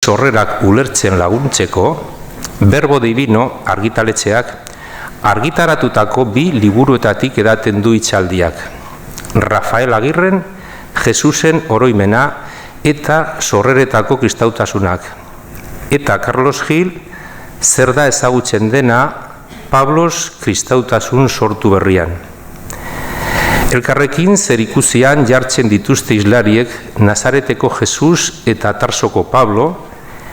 sorrerak ulertzen laguntzeko, Verbo Divino argitaletxeak argitaratutako 2 liburuetatik edaten du hitzaldiak. Rafael Agirren, Jesusen oroimena eta sorreretako kristautasunak. Eta Carlos Gil, zer da ezagutzen dena Pablos kristautasun sortu berrian. Elkarrekin zerikusian jartzen dituzte islariek Nazareteko Jesus eta Tarsoko Pablo,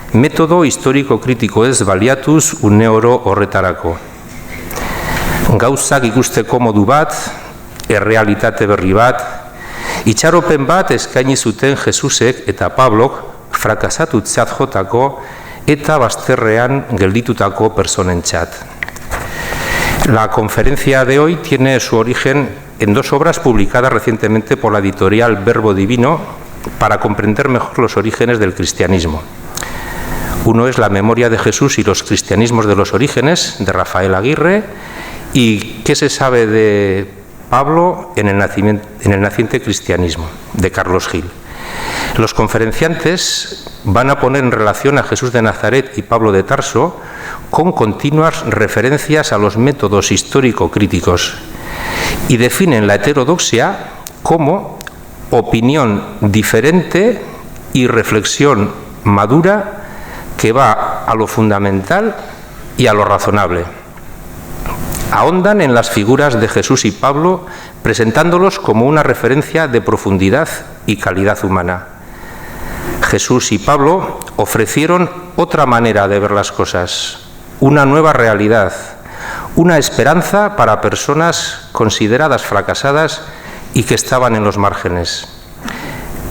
metodo historiko-kritiko ez baliatuz une oro horretarako. Gauzak ikusteko modu bat, errealitate berri bat, itxaropen bat eskaini zuten Jesusek eta Pablok frakasatutzat jotako eta bazterrean gelditutako personentzat. La conferencia de hoy tiene su origen en 2 obras publicadas recientemente por la editorial Verbo Divino para comprender mejor los orígenes del cristianismo. Uno es La memoria de Jesús y los cristianismos de los orígenes, de Rafael Aguirre, y ¿qué se sabe de Pablo en el naciente cristianismo?, de Carlos Gil. Los conferenciantes van a poner en relación a Jesús de Nazaret y Pablo de Tarso con continuas referencias a los métodos histórico-críticos y definen la heterodoxia como opinión diferente y reflexión madura que va a lo fundamental y a lo razonable. Ahondan en las figuras de Jesús y Pablo, presentándolos como una referencia de profundidad y calidad humana. Jesús y Pablo ofrecieron otra manera de ver las cosas, una nueva realidad, una esperanza para personas consideradas fracasadas y que estaban en los márgenes.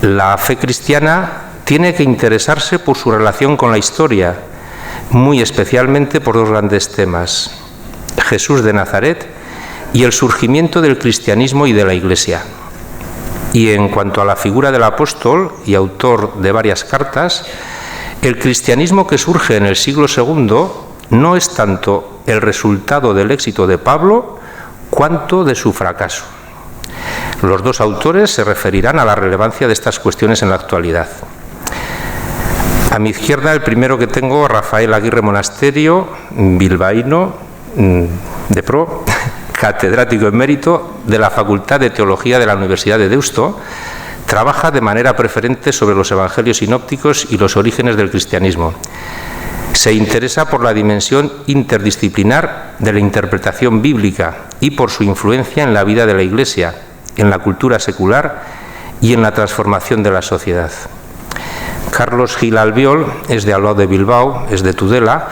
La fe cristiana tiene que interesarse por su relación con la historia, muy especialmente por 2 grandes temas: Jesús de Nazaret y el surgimiento del cristianismo y de la Iglesia. Y en cuanto a la figura del apóstol y autor de varias cartas, el cristianismo que surge en el siglo II no es tanto el resultado del éxito de Pablo cuanto de su fracaso. Los 2 autores se referirán a la relevancia de estas cuestiones en la actualidad. A mi izquierda, el primero que tengo, Rafael Aguirre Monasterio, bilbaíno, de pro, catedrático emérito de la Facultad de Teología de la Universidad de Deusto, trabaja de manera preferente sobre los evangelios sinópticos y los orígenes del cristianismo. Se interesa por la dimensión interdisciplinar de la interpretación bíblica y por su influencia en la vida de la Iglesia, en la cultura secular y en la transformación de la sociedad. Carlos Gil Albiol es de Alao de Bilbao, es de Tudela,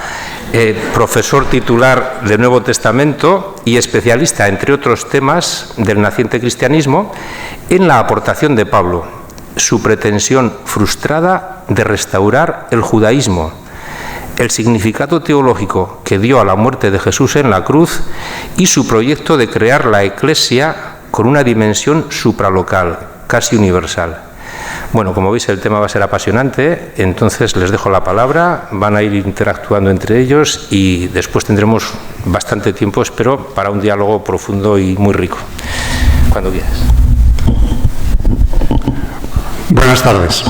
profesor titular del Nuevo Testamento y especialista, entre otros temas, del naciente cristianismo, en la aportación de Pablo, su pretensión frustrada de restaurar el judaísmo, el significado teológico que dio a la muerte de Jesús en la cruz y su proyecto de crear la Iglesia con una dimensión supralocal, casi universal. Bueno, como veis, el tema va a ser apasionante, entonces les dejo la palabra, van a ir interactuando entre ellos y después tendremos bastante tiempo, espero, para un diálogo profundo y muy rico. Cuando quieras. Buenas tardes.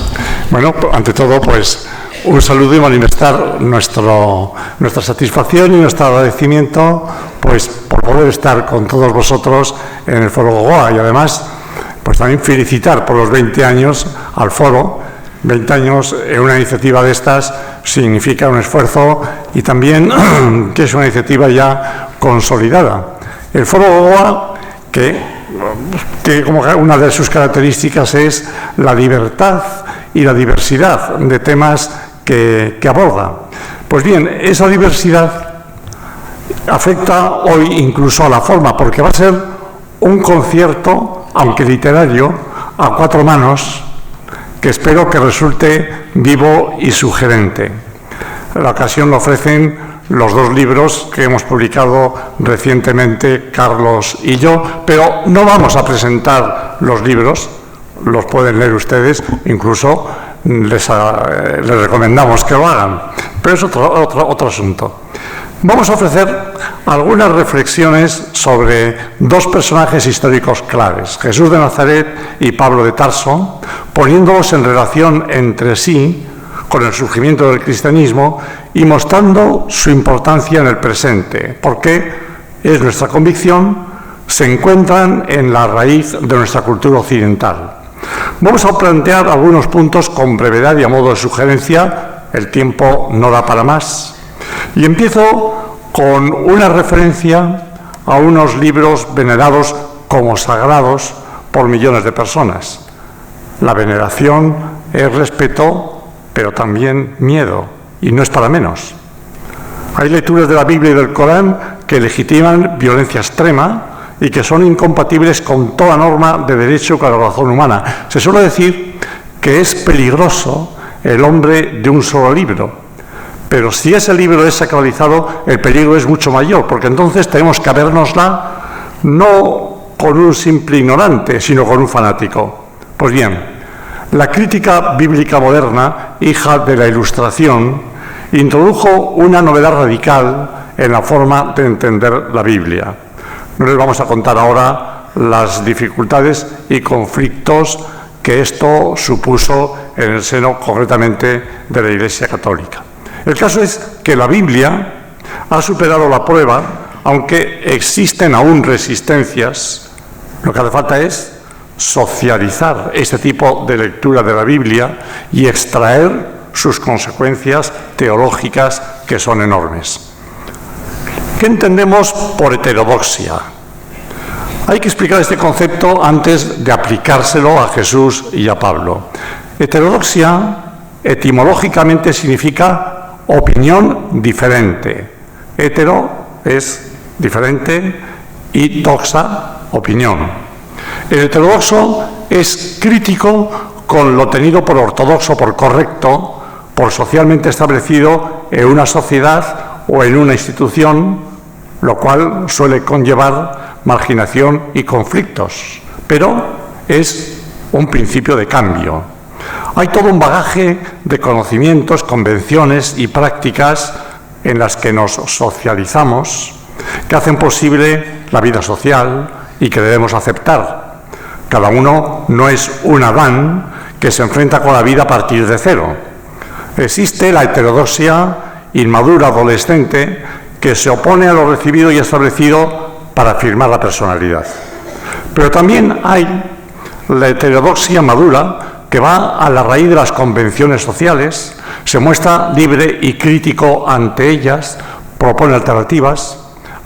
Bueno, ante todo, pues un saludo y manifestar nuestra satisfacción y nuestro agradecimiento, pues, por poder estar con todos vosotros en el Foro Gogoa y además, pues también felicitar por los 20 años al Foro. 20 años en una iniciativa de estas significa un esfuerzo y también que es una iniciativa ya consolidada. El Foro Gogoa, que como una de sus características es la libertad y la diversidad de temas que aborda. Pues bien, esa diversidad afecta hoy incluso a la forma, porque va a ser un concierto, aunque literario, a 4 manos, que espero que resulte vivo y sugerente. La ocasión lo ofrecen los 2 libros que hemos publicado recientemente, Carlos y yo, pero no vamos a presentar los libros, los pueden leer ustedes, incluso les recomendamos que lo hagan, pero es otro asunto. Vamos a ofrecer algunas reflexiones sobre 2 personajes históricos claves, Jesús de Nazaret y Pablo de Tarso, poniéndolos en relación entre sí con el surgimiento del cristianismo y mostrando su importancia en el presente, porque es nuestra convicción, se encuentran en la raíz de nuestra cultura occidental. Vamos a plantear algunos puntos con brevedad y a modo de sugerencia, el tiempo no da para más. Y empiezo con una referencia a unos libros venerados como sagrados por millones de personas. La veneración es respeto, pero también miedo, y no es para menos. Hay lecturas de la Biblia y del Corán que legitiman violencia extrema y que son incompatibles con toda norma de derecho y con la razón humana. Se suele decir que es peligroso el hombre de un solo libro, pero si ese libro es sacralizado, el peligro es mucho mayor, porque entonces tenemos que habérnosla no con un simple ignorante, sino con un fanático. Pues bien, la crítica bíblica moderna, hija de la Ilustración, introdujo una novedad radical en la forma de entender la Biblia. No les vamos a contar ahora las dificultades y conflictos que esto supuso en el seno concretamente de la Iglesia Católica. El caso es que la Biblia ha superado la prueba, aunque existen aún resistencias. Lo que hace falta es socializar este tipo de lectura de la Biblia y extraer sus consecuencias teológicas, que son enormes. ¿Qué entendemos por heterodoxia? Hay que explicar este concepto antes de aplicárselo a Jesús y a Pablo. Heterodoxia etimológicamente significa opinión diferente. Hetero es diferente y doxa, opinión. El heterodoxo es crítico con lo tenido por ortodoxo, por correcto, por socialmente establecido en una sociedad o en una institución, lo cual suele conllevar marginación y conflictos, pero es un principio de cambio. Hay todo un bagaje de conocimientos, convenciones y prácticas en las que nos socializamos, que hacen posible la vida social y que debemos aceptar. Cada uno no es un Adán que se enfrenta con la vida a partir de cero. Existe la heterodoxia inmadura adolescente que se opone a lo recibido y establecido para afirmar la personalidad. Pero también hay la heterodoxia madura que va a la raíz de las convenciones sociales, se muestra libre y crítico ante ellas, propone alternativas,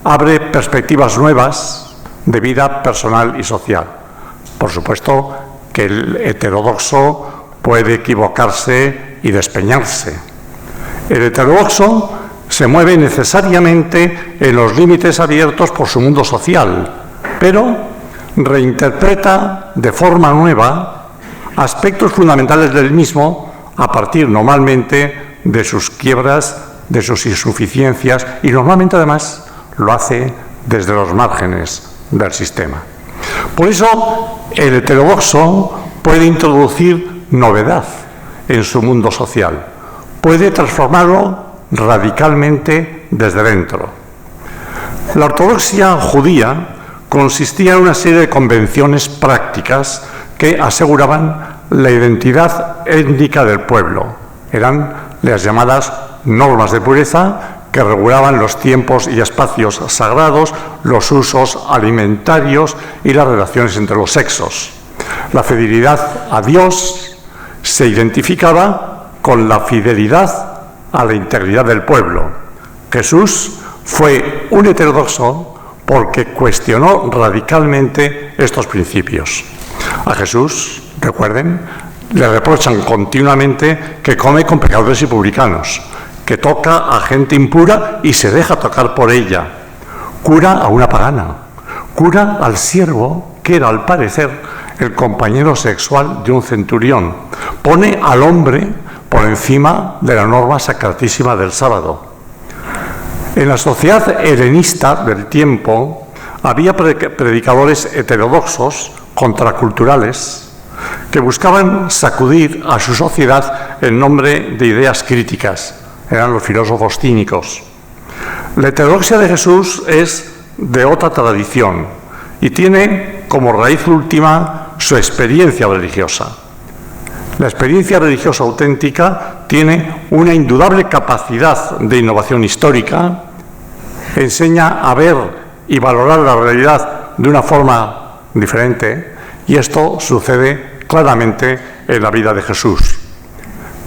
abre perspectivas nuevas de vida personal y social. Por supuesto que el heterodoxo puede equivocarse y despeñarse. El heterodoxo se mueve necesariamente en los límites abiertos por su mundo social, pero reinterpreta de forma nueva aspectos fundamentales del mismo a partir normalmente de sus quiebras, de sus insuficiencias y normalmente además lo hace desde los márgenes del sistema. Por eso el heterodoxo puede introducir novedad en su mundo social, puede transformarlo radicalmente desde dentro. La ortodoxia judía consistía en una serie de convenciones prácticas que aseguraban la identidad étnica del pueblo. Eran las llamadas normas de pureza que regulaban los tiempos y espacios sagrados, los usos alimentarios y las relaciones entre los sexos. La fidelidad a Dios se identificaba con la fidelidad a la integridad del pueblo. Jesús fue un heterodoxo porque cuestionó radicalmente estos principios. A Jesús, recuerden, le reprochan continuamente que come con pecadores y publicanos, que toca a gente impura y se deja tocar por ella, cura a una pagana, cura al siervo que era al parecer el compañero sexual de un centurión, pone al hombre por encima de la norma sacratísima del sábado. En la sociedad helenista del tiempo había predicadores heterodoxos, contraculturales, que buscaban sacudir a su sociedad en nombre de ideas críticas. Eran los filósofos cínicos. La heterodoxia de Jesús es de otra tradición y tiene como raíz última su experiencia religiosa. La experiencia religiosa auténtica tiene una indudable capacidad de innovación histórica, enseña a ver y valorar la realidad de una forma diferente, y esto sucede claramente en la vida de Jesús.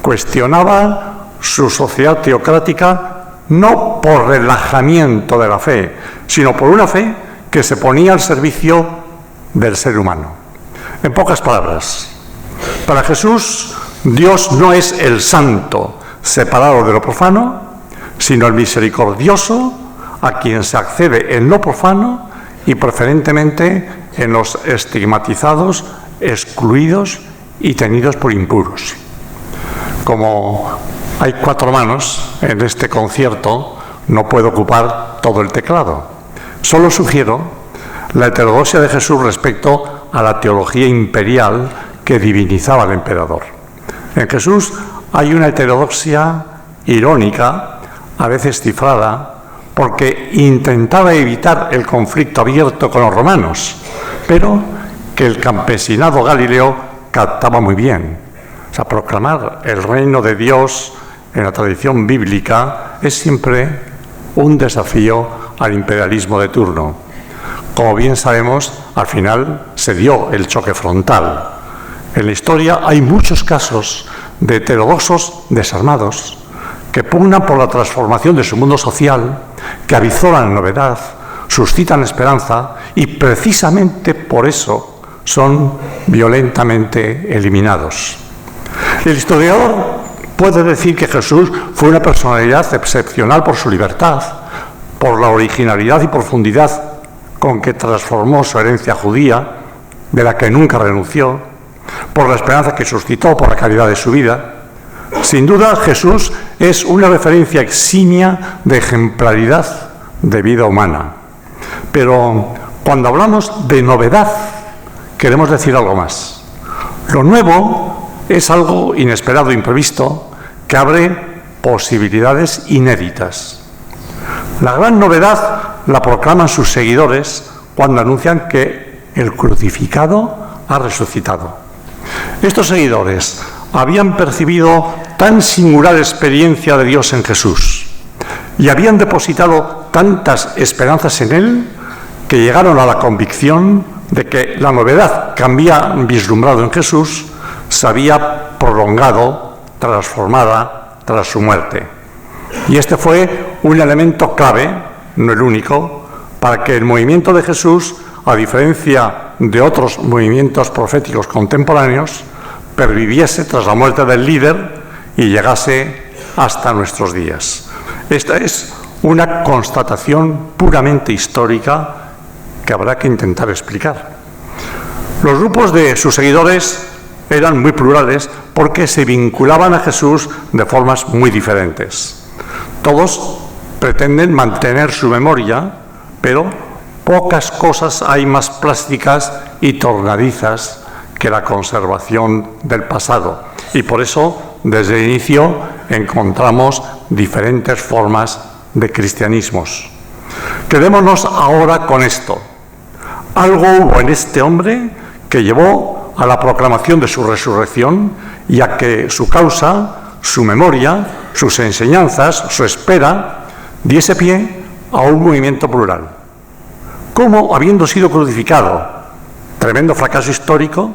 Cuestionaba su sociedad teocrática no por relajamiento de la fe, sino por una fe que se ponía al servicio del ser humano. En pocas palabras, para Jesús, Dios no es el santo separado de lo profano, sino el misericordioso a quien se accede en lo profano y preferentemente en los estigmatizados, excluidos y tenidos por impuros. Como hay 4 manos en este concierto, no puedo ocupar todo el teclado. Solo sugiero la heterodoxia de Jesús respecto a la teología imperial que divinizaba al emperador. En Jesús hay una heterodoxia irónica, a veces cifrada, porque intentaba evitar el conflicto abierto con los romanos, pero que el campesinado galileo captaba muy bien. O sea, proclamar el reino de Dios en la tradición bíblica es siempre un desafío al imperialismo de turno. Como bien sabemos, al final se dio el choque frontal. En la historia hay muchos casos de heterodoxos desarmados que pugnan por la transformación de su mundo social, que avizoran novedad, suscitan esperanza y precisamente por eso son violentamente eliminados. El historiador puede decir que Jesús fue una personalidad excepcional por su libertad, por la originalidad y profundidad con que transformó su herencia judía, de la que nunca renunció, por la esperanza que suscitó, por la calidad de su vida. Sin duda, Jesús es una referencia eximia de ejemplaridad de vida humana. Pero cuando hablamos de novedad, queremos decir algo más. Lo nuevo es algo inesperado, imprevisto, que abre posibilidades inéditas. La gran novedad la proclaman sus seguidores cuando anuncian que el crucificado ha resucitado. Estos seguidores habían percibido tan singular experiencia de Dios en Jesús y habían depositado tantas esperanzas en Él que llegaron a la convicción de que la novedad que habían vislumbrado en Jesús se había prolongado, transformada tras su muerte. Y este fue un elemento clave, no el único, para que el movimiento de Jesús, a diferencia de otros movimientos proféticos contemporáneos, perviviese tras la muerte del líder y llegase hasta nuestros días. Esta es una constatación puramente histórica que habrá que intentar explicar. Los grupos de sus seguidores eran muy plurales porque se vinculaban a Jesús de formas muy diferentes. Todos pretenden mantener su memoria, pero pocas cosas hay más plásticas y tornadizas que la conservación del pasado. Y por eso, desde el inicio, encontramos diferentes formas de cristianismos. Quedémonos ahora con esto. Algo hubo en este hombre que llevó a la proclamación de su resurrección y a que su causa, su memoria, sus enseñanzas, su espera, diese pie a un movimiento plural. ¿Cómo, habiendo sido crucificado, tremendo fracaso histórico,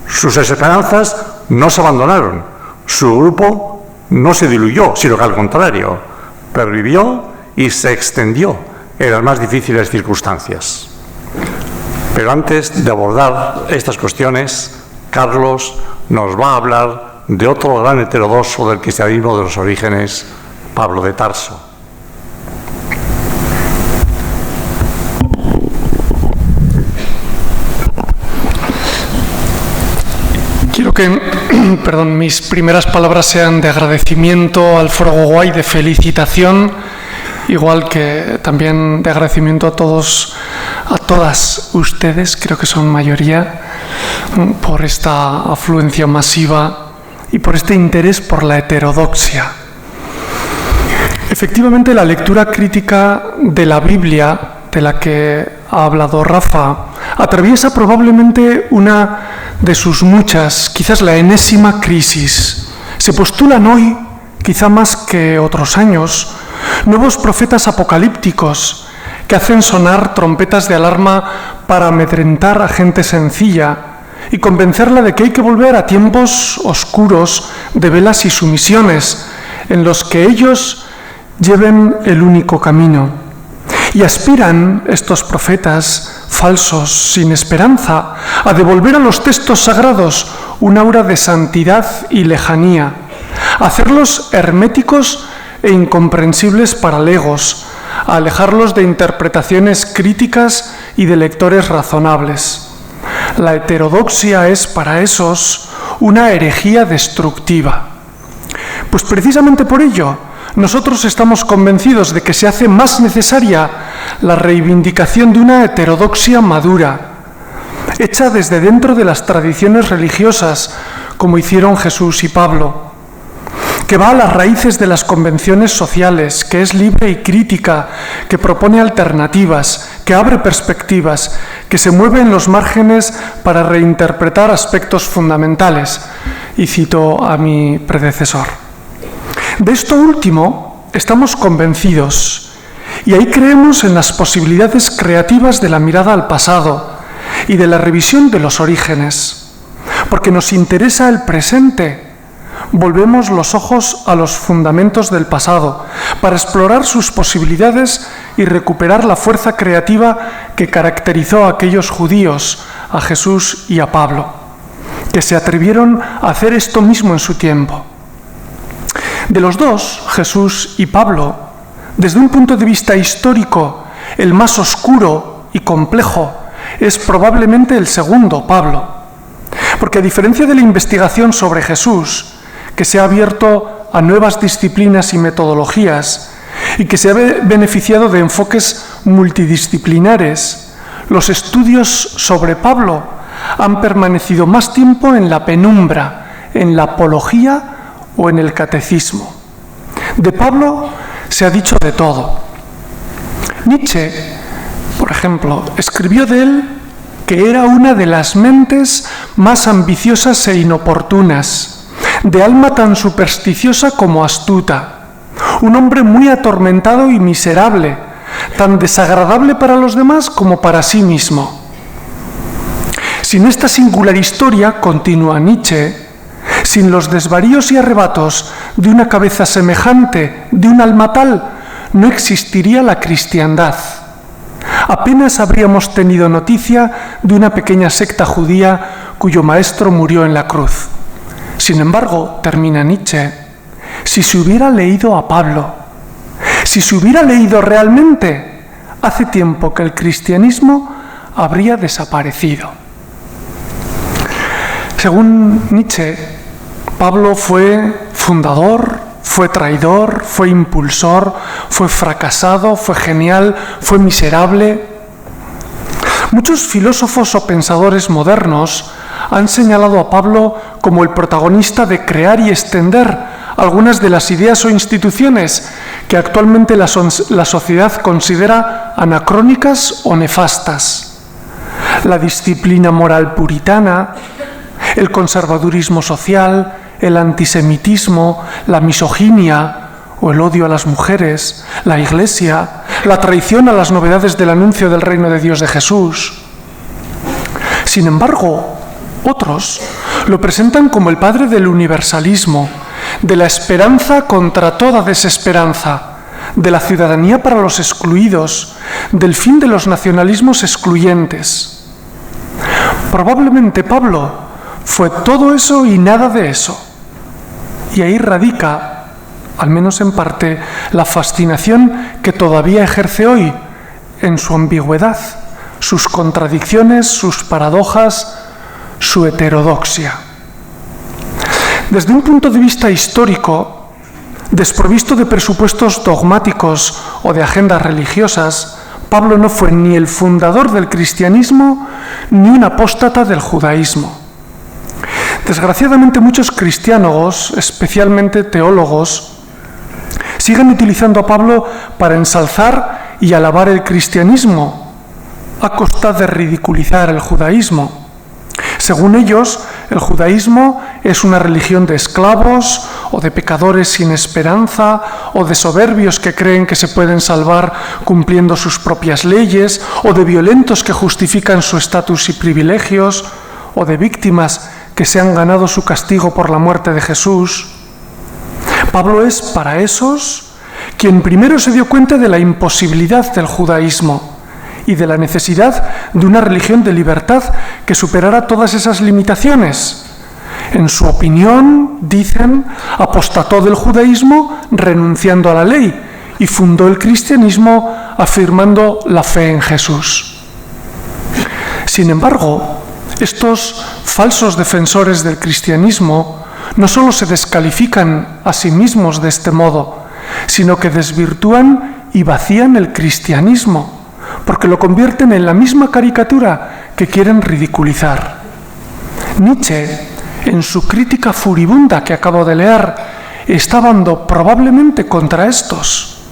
sus esperanzas no se abandonaron, su grupo no se diluyó, sino que al contrario, pervivió y se extendió en las más difíciles circunstancias? Pero antes de abordar estas cuestiones, Carlos nos va a hablar de otro gran heterodoxo del cristianismo de los orígenes, Pablo de Tarso. Quiero que mis primeras palabras sean de agradecimiento al Foro Gogoay, de felicitación, igual que también de agradecimiento a todas ustedes, creo que son mayoría, por esta afluencia masiva y por este interés por la heterodoxia. Efectivamente, la lectura crítica de la Biblia, de la que ha hablado Rafa, atraviesa probablemente una de sus muchas, quizás la enésima crisis. Se postulan hoy, quizá más que otros años, nuevos profetas apocalípticos que hacen sonar trompetas de alarma para amedrentar a gente sencilla y convencerla de que hay que volver a tiempos oscuros de velas y sumisiones, en los que ellos lleven el único camino. Y aspiran estos profetas falsos, sin esperanza, a devolver a los textos sagrados un aura de santidad y lejanía, a hacerlos herméticos e incomprensibles para legos, a alejarlos de interpretaciones críticas y de lectores razonables. La heterodoxia es para esos una herejía destructiva. Pues precisamente por ello, nosotros estamos convencidos de que se hace más necesaria la reivindicación de una heterodoxia madura, hecha desde dentro de las tradiciones religiosas, como hicieron Jesús y Pablo, que va a las raíces de las convenciones sociales, que es libre y crítica, que propone alternativas, que abre perspectivas, que se mueve en los márgenes para reinterpretar aspectos fundamentales. Y cito a mi predecesor. De esto último estamos convencidos, y ahí creemos en las posibilidades creativas de la mirada al pasado y de la revisión de los orígenes, porque nos interesa el presente. Volvemos los ojos a los fundamentos del pasado para explorar sus posibilidades y recuperar la fuerza creativa que caracterizó a aquellos judíos, a Jesús y a Pablo, que se atrevieron a hacer esto mismo en su tiempo. De los dos, Jesús y Pablo, desde un punto de vista histórico, el más oscuro y complejo es probablemente el segundo, Pablo, porque a diferencia de la investigación sobre Jesús, que se ha abierto a nuevas disciplinas y metodologías y que se ha beneficiado de enfoques multidisciplinares, los estudios sobre Pablo han permanecido más tiempo en la penumbra, en la apología o en el catecismo. De Pablo se ha dicho de todo. Nietzsche, por ejemplo, escribió de él que era una de las mentes más ambiciosas e inoportunas, de alma tan supersticiosa como astuta, un hombre muy atormentado y miserable, tan desagradable para los demás como para sí mismo. Sin esta singular historia, continúa Nietzsche, sin los desvaríos y arrebatos de una cabeza semejante, de un alma tal, no existiría la cristiandad. Apenas habríamos tenido noticia de una pequeña secta judía cuyo maestro murió en la cruz. Sin embargo, termina Nietzsche, si se hubiera leído a Pablo, si se hubiera leído realmente, hace tiempo que el cristianismo habría desaparecido. Según Nietzsche, Pablo fue fundador, fue traidor, fue impulsor, fue fracasado, fue genial, fue miserable. Muchos filósofos o pensadores modernos han señalado a Pablo como el protagonista de crear y extender algunas de las ideas o instituciones que actualmente la sociedad considera anacrónicas o nefastas. La disciplina moral puritana, el conservadurismo social, el antisemitismo, la misoginia o el odio a las mujeres, la Iglesia, la traición a las novedades del anuncio del reino de Dios de Jesús. Sin embargo, otros lo presentan como el padre del universalismo, de la esperanza contra toda desesperanza, de la ciudadanía para los excluidos, del fin de los nacionalismos excluyentes. Probablemente Pablo fue todo eso y nada de eso. Y ahí radica, al menos en parte, la fascinación que todavía ejerce hoy en su ambigüedad, sus contradicciones, sus paradojas, su heterodoxia. Desde un punto de vista histórico, desprovisto de presupuestos dogmáticos o de agendas religiosas, Pablo no fue ni el fundador del cristianismo ni un apóstata del judaísmo. Desgraciadamente, muchos cristiánogos, especialmente teólogos, siguen utilizando a Pablo para ensalzar y alabar el cristianismo, a costa de ridiculizar el judaísmo. Según ellos, el judaísmo es una religión de esclavos o de pecadores sin esperanza o de soberbios que creen que se pueden salvar cumpliendo sus propias leyes o de violentos que justifican su estatus y privilegios o de víctimas que se han ganado su castigo por la muerte de Jesús. Pablo es, para esos, quien primero se dio cuenta de la imposibilidad del judaísmo y de la necesidad de una religión de libertad que superara todas esas limitaciones. En su opinión, dicen, apostató del judaísmo renunciando a la ley y fundó el cristianismo afirmando la fe en Jesús. Sin embargo, estos falsos defensores del cristianismo no solo se descalifican a sí mismos de este modo, sino que desvirtúan y vacían el cristianismo, porque lo convierten en la misma caricatura que quieren ridiculizar. Nietzsche, en su crítica furibunda que acabo de leer, está dando probablemente contra estos.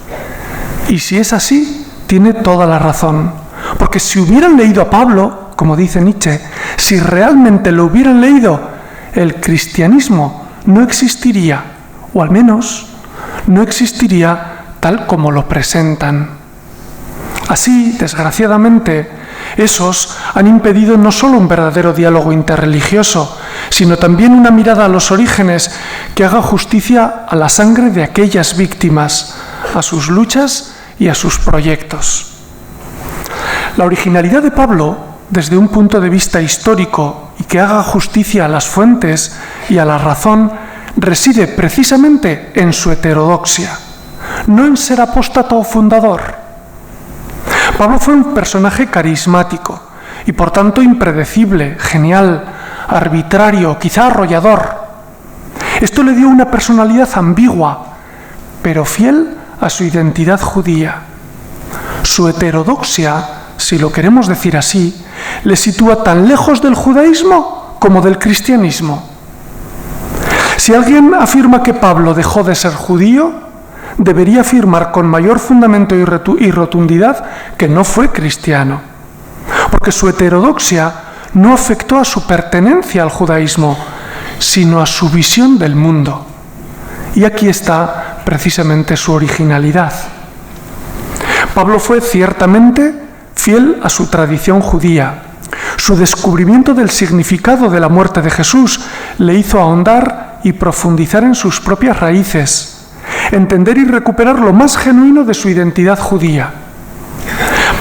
Y si es así, tiene toda la razón, porque si hubieran leído a Pablo, como dice Nietzsche, si realmente lo hubieran leído, el cristianismo no existiría, o al menos no existiría tal como lo presentan. Así, desgraciadamente, esos han impedido no solo un verdadero diálogo interreligioso, sino también una mirada a los orígenes que haga justicia a la sangre de aquellas víctimas, a sus luchas y a sus proyectos. La originalidad de Pablo, desde un punto de vista histórico y que haga justicia a las fuentes y a la razón, reside precisamente en su heterodoxia, no en ser apóstata o fundador. Pablo fue un personaje carismático y por tanto impredecible, genial, arbitrario, quizá arrollador. Esto le dio una personalidad ambigua, pero fiel a su identidad judía. Su heterodoxia, si lo queremos decir así, le sitúa tan lejos del judaísmo como del cristianismo. Si alguien afirma que Pablo dejó de ser judío, debería afirmar con mayor fundamento y rotundidad que no fue cristiano, porque su heterodoxia no afectó a su pertenencia al judaísmo, sino a su visión del mundo. Y aquí está precisamente su originalidad. Pablo fue ciertamente fiel a su tradición judía. Su descubrimiento del significado de la muerte de Jesús le hizo ahondar y profundizar en sus propias raíces, entender y recuperar lo más genuino de su identidad judía.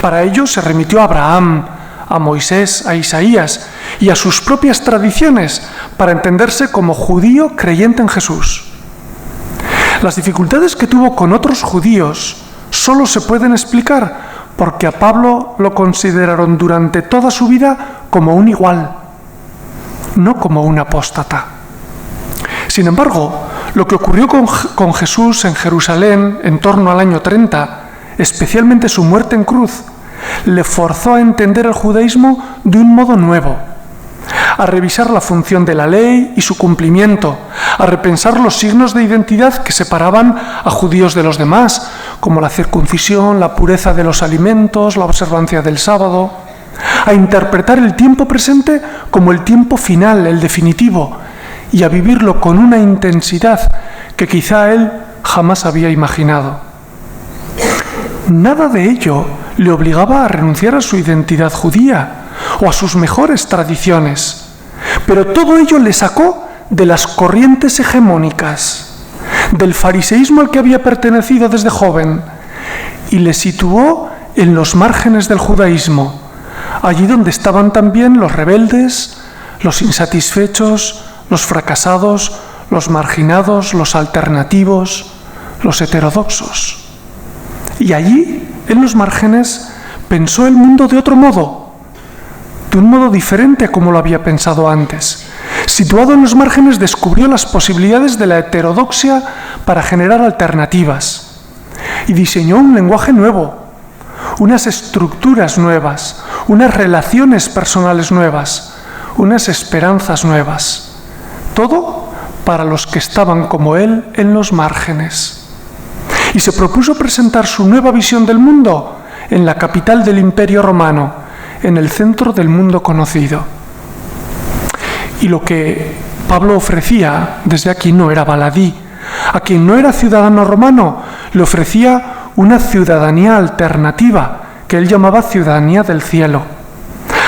Para ello se remitió a Abraham, a Moisés, a Isaías y a sus propias tradiciones para entenderse como judío creyente en Jesús. Las dificultades que tuvo con otros judíos solo se pueden explicar porque a Pablo lo consideraron durante toda su vida como un igual, no como un apóstata. Sin embargo, lo que ocurrió con Jesús en Jerusalén en torno al año 30, especialmente su muerte en cruz, le forzó a entender el judaísmo de un modo nuevo, a revisar la función de la ley y su cumplimiento, a repensar los signos de identidad que separaban a judíos de los demás, como la circuncisión, la pureza de los alimentos, la observancia del sábado, a interpretar el tiempo presente como el tiempo final, el definitivo, y a vivirlo con una intensidad que quizá él jamás había imaginado. Nada de ello le obligaba a renunciar a su identidad judía o a sus mejores tradiciones, pero todo ello le sacó de las corrientes hegemónicas, del fariseísmo al que había pertenecido desde joven, y le situó en los márgenes del judaísmo, allí donde estaban también los rebeldes, los insatisfechos, los fracasados, los marginados, los alternativos, los heterodoxos. Y allí, en los márgenes, pensó el mundo de otro modo, de un modo diferente a como lo había pensado antes. Situado en los márgenes, descubrió las posibilidades de la heterodoxia para generar alternativas y diseñó un lenguaje nuevo, unas estructuras nuevas, unas relaciones personales nuevas, unas esperanzas nuevas. Todo para los que estaban como él en los márgenes. Y se propuso presentar su nueva visión del mundo en la capital del Imperio Romano, en el centro del mundo conocido. Y lo que Pablo ofrecía desde aquí no era baladí. A quien no era ciudadano romano le ofrecía una ciudadanía alternativa, que él llamaba ciudadanía del cielo.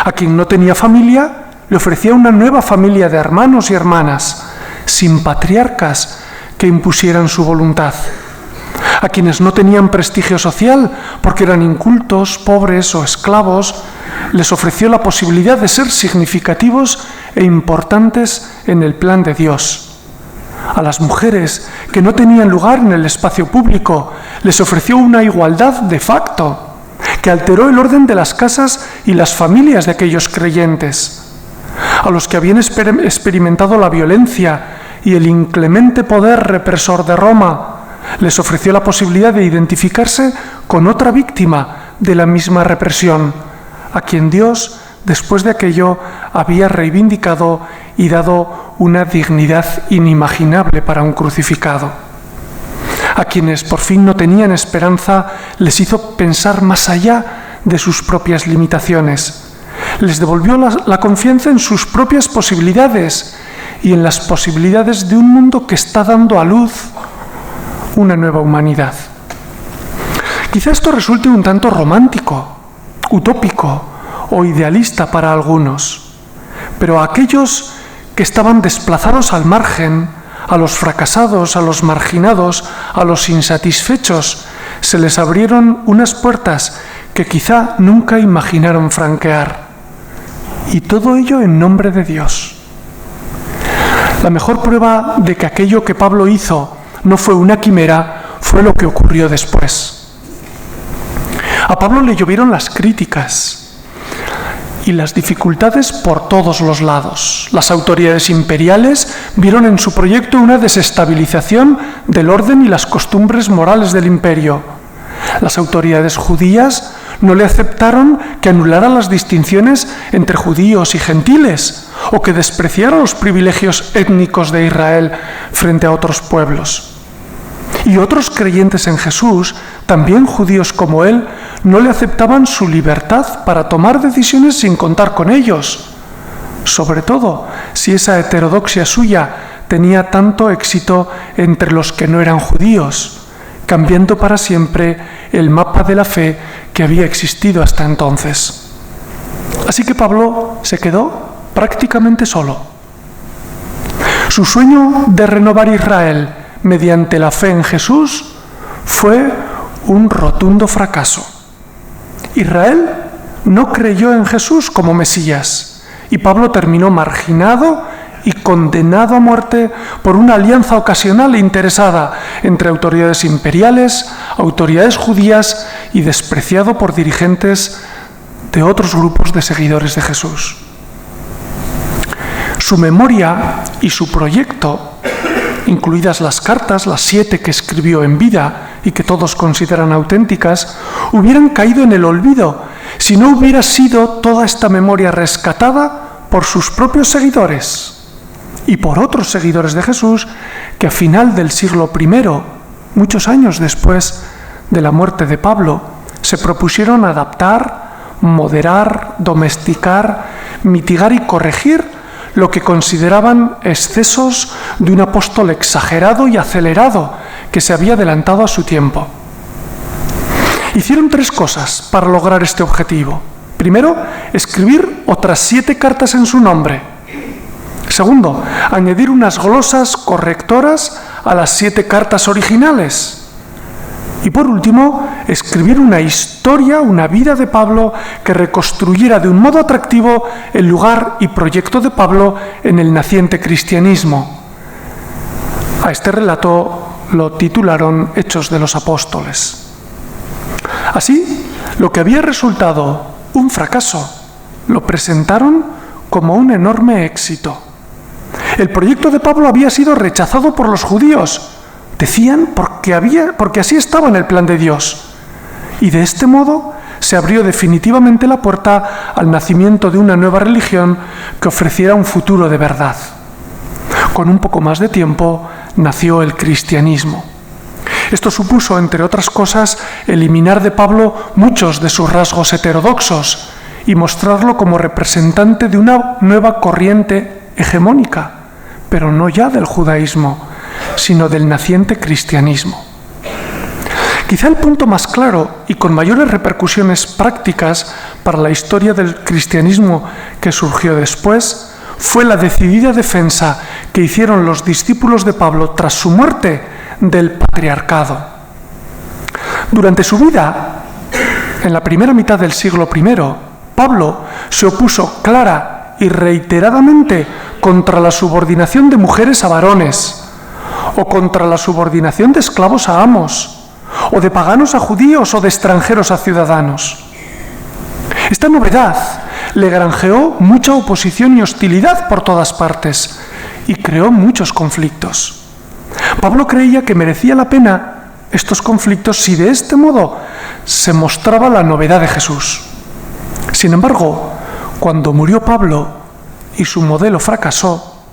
A quien no tenía familia le ofrecía una nueva familia de hermanos y hermanas, sin patriarcas que impusieran su voluntad. A quienes no tenían prestigio social porque eran incultos, pobres o esclavos, les ofreció la posibilidad de ser significativos e importantes en el plan de Dios. A las mujeres que no tenían lugar en el espacio público les ofreció una igualdad de facto que alteró el orden de las casas y las familias de aquellos creyentes. A los que habían experimentado la violencia y el inclemente poder represor de Roma, les ofreció la posibilidad de identificarse con otra víctima de la misma represión, a quien Dios, después de aquello, había reivindicado y dado una dignidad inimaginable para un crucificado. A quienes por fin no tenían esperanza, les hizo pensar más allá de sus propias limitaciones. Les devolvió la confianza en sus propias posibilidades y en las posibilidades de un mundo que está dando a luz una nueva humanidad. Quizá esto resulte un tanto romántico, utópico o idealista para algunos, pero a aquellos que estaban desplazados al margen, a los fracasados, a los marginados, a los insatisfechos, se les abrieron unas puertas que quizá nunca imaginaron franquear. Y todo ello en nombre de Dios. La mejor prueba de que aquello que Pablo hizo no fue una quimera fue lo que ocurrió después. A Pablo le llovieron las críticas y las dificultades por todos los lados. Las autoridades imperiales vieron en su proyecto una desestabilización del orden y las costumbres morales del imperio. Las autoridades judías no le aceptaron que anulara las distinciones entre judíos y gentiles o que despreciara los privilegios étnicos de Israel frente a otros pueblos. Y otros creyentes en Jesús, también judíos como él, no le aceptaban su libertad para tomar decisiones sin contar con ellos, sobre todo si esa heterodoxia suya tenía tanto éxito entre los que no eran judíos, cambiando para siempre el mapa de la fe que había existido hasta entonces. Así que Pablo se quedó prácticamente solo. Su sueño de renovar Israel mediante la fe en Jesús fue un rotundo fracaso. Israel no creyó en Jesús como Mesías y Pablo terminó marginado y condenado a muerte por una alianza ocasional e interesada entre autoridades imperiales, autoridades judías y despreciado por dirigentes de otros grupos de seguidores de Jesús. Su memoria y su proyecto, incluidas las cartas, las 7 que escribió en vida y que todos consideran auténticas, hubieran caído en el olvido si no hubiera sido toda esta memoria rescatada por sus propios seguidores y por otros seguidores de Jesús que a final del siglo I, muchos años después de la muerte de Pablo, se propusieron adaptar, moderar, domesticar, mitigar y corregir lo que consideraban excesos de un apóstol exagerado y acelerado que se había adelantado a su tiempo. Hicieron 3 cosas para lograr este objetivo. Primero, escribir otras 7 cartas en su nombre. Segundo, añadir unas glosas correctoras a las 7 cartas originales. Y por último, escribir una historia, una vida de Pablo que reconstruyera de un modo atractivo el lugar y proyecto de Pablo en el naciente cristianismo. A este relato lo titularon Hechos de los Apóstoles. Así, lo que había resultado un fracaso, lo presentaron como un enorme éxito. El proyecto de Pablo había sido rechazado por los judíos, decían porque así estaba en el plan de Dios. Y de este modo se abrió definitivamente la puerta al nacimiento de una nueva religión que ofreciera un futuro de verdad. Con un poco más de tiempo nació el cristianismo. Esto supuso, entre otras cosas, eliminar de Pablo muchos de sus rasgos heterodoxos y mostrarlo como representante de una nueva corriente hegemónica, pero no ya del judaísmo, sino del naciente cristianismo. Quizá el punto más claro y con mayores repercusiones prácticas para la historia del cristianismo que surgió después fue la decidida defensa que hicieron los discípulos de Pablo tras su muerte del patriarcado. Durante su vida, en la primera mitad del siglo I, Pablo se opuso clara y reiteradamente contra la subordinación de mujeres a varones, o contra la subordinación de esclavos a amos, o de paganos a judíos o de extranjeros a ciudadanos. Esta novedad le granjeó mucha oposición y hostilidad por todas partes y creó muchos conflictos. Pablo creía que merecía la pena estos conflictos si de este modo se mostraba la novedad de Jesús. Sin embargo, cuando murió Pablo y su modelo fracasó,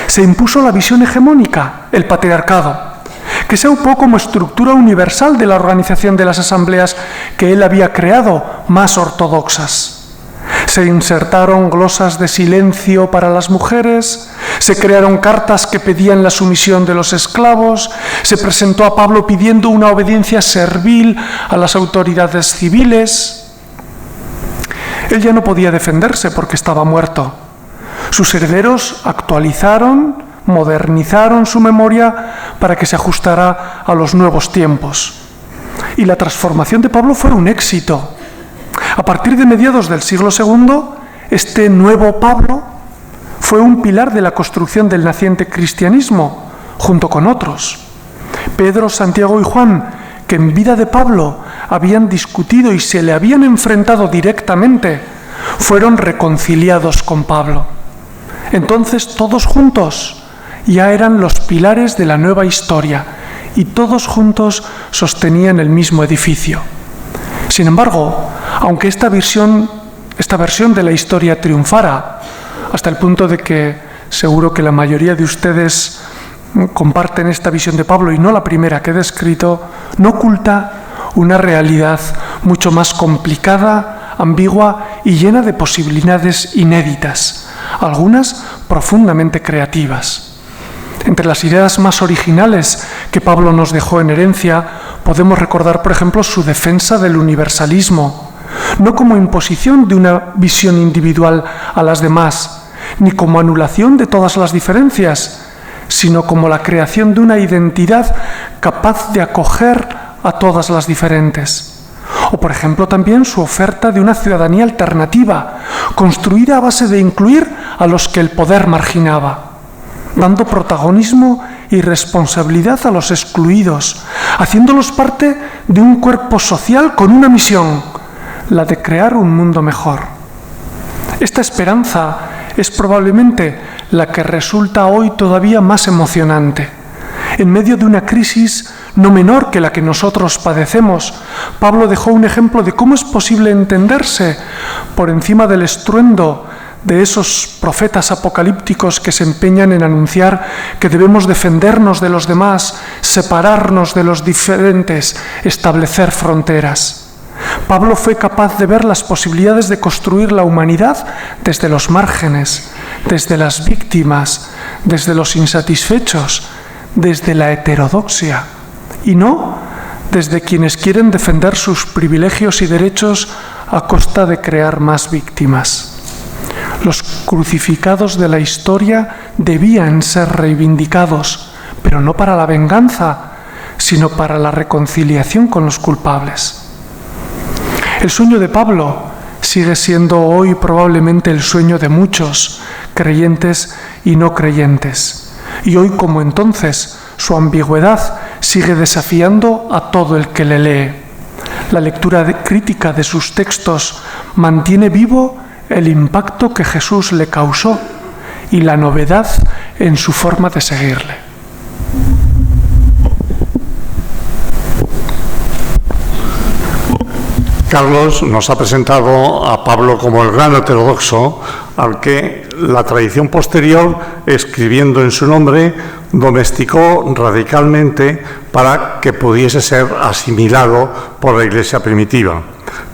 se impuso la visión hegemónica, el patriarcado, que se ocupó como estructura universal de la organización de las asambleas que él había creado, más ortodoxas. Se insertaron glosas de silencio para las mujeres, se crearon cartas que pedían la sumisión de los esclavos, se presentó a Pablo pidiendo una obediencia servil a las autoridades civiles. Él ya no podía defenderse porque estaba muerto. Sus herederos actualizaron, modernizaron su memoria para que se ajustara a los nuevos tiempos. Y la transformación de Pablo fue un éxito. A partir de mediados del siglo II, este nuevo Pablo fue un pilar de la construcción del naciente cristianismo, junto con otros. Pedro, Santiago y Juan, que en vida de Pablo habían discutido y se le habían enfrentado directamente, fueron reconciliados con Pablo. Entonces todos juntos ya eran los pilares de la nueva historia y todos juntos sostenían el mismo edificio. Sin embargo, aunque esta versión de la historia triunfara, hasta el punto de que seguro que la mayoría de ustedes comparten esta visión de Pablo y no la primera que he descrito, no oculta una realidad mucho más complicada, ambigua y llena de posibilidades inéditas, algunas profundamente creativas. Entre las ideas más originales que Pablo nos dejó en herencia, podemos recordar, por ejemplo, su defensa del universalismo, no como imposición de una visión individual a las demás, ni como anulación de todas las diferencias, sino como la creación de una identidad capaz de acoger a todas las diferentes. O, por ejemplo, también su oferta de una ciudadanía alternativa, construida a base de incluir a los que el poder marginaba, dando protagonismo y responsabilidad a los excluidos, haciéndolos parte de un cuerpo social con una misión, la de crear un mundo mejor. Esta esperanza es probablemente la que resulta hoy todavía más emocionante. En medio de una crisis no menor que la que nosotros padecemos, Pablo dejó un ejemplo de cómo es posible entenderse por encima del estruendo de esos profetas apocalípticos que se empeñan en anunciar que debemos defendernos de los demás, separarnos de los diferentes, establecer fronteras. Pablo fue capaz de ver las posibilidades de construir la humanidad desde los márgenes, desde las víctimas, desde los insatisfechos, desde la heterodoxia, y no desde quienes quieren defender sus privilegios y derechos a costa de crear más víctimas. Los crucificados de la historia debían ser reivindicados, pero no para la venganza, sino para la reconciliación con los culpables. El sueño de Pablo sigue siendo hoy probablemente el sueño de muchos, creyentes y no creyentes. Y hoy, como entonces, su ambigüedad sigue desafiando a todo el que le lee. La lectura crítica de sus textos mantiene vivo el impacto que Jesús le causó y la novedad en su forma de seguirle. Carlos nos ha presentado a Pablo como el gran heterodoxo al que la tradición posterior, escribiendo en su nombre, domesticó radicalmente para que pudiese ser asimilado por la Iglesia primitiva.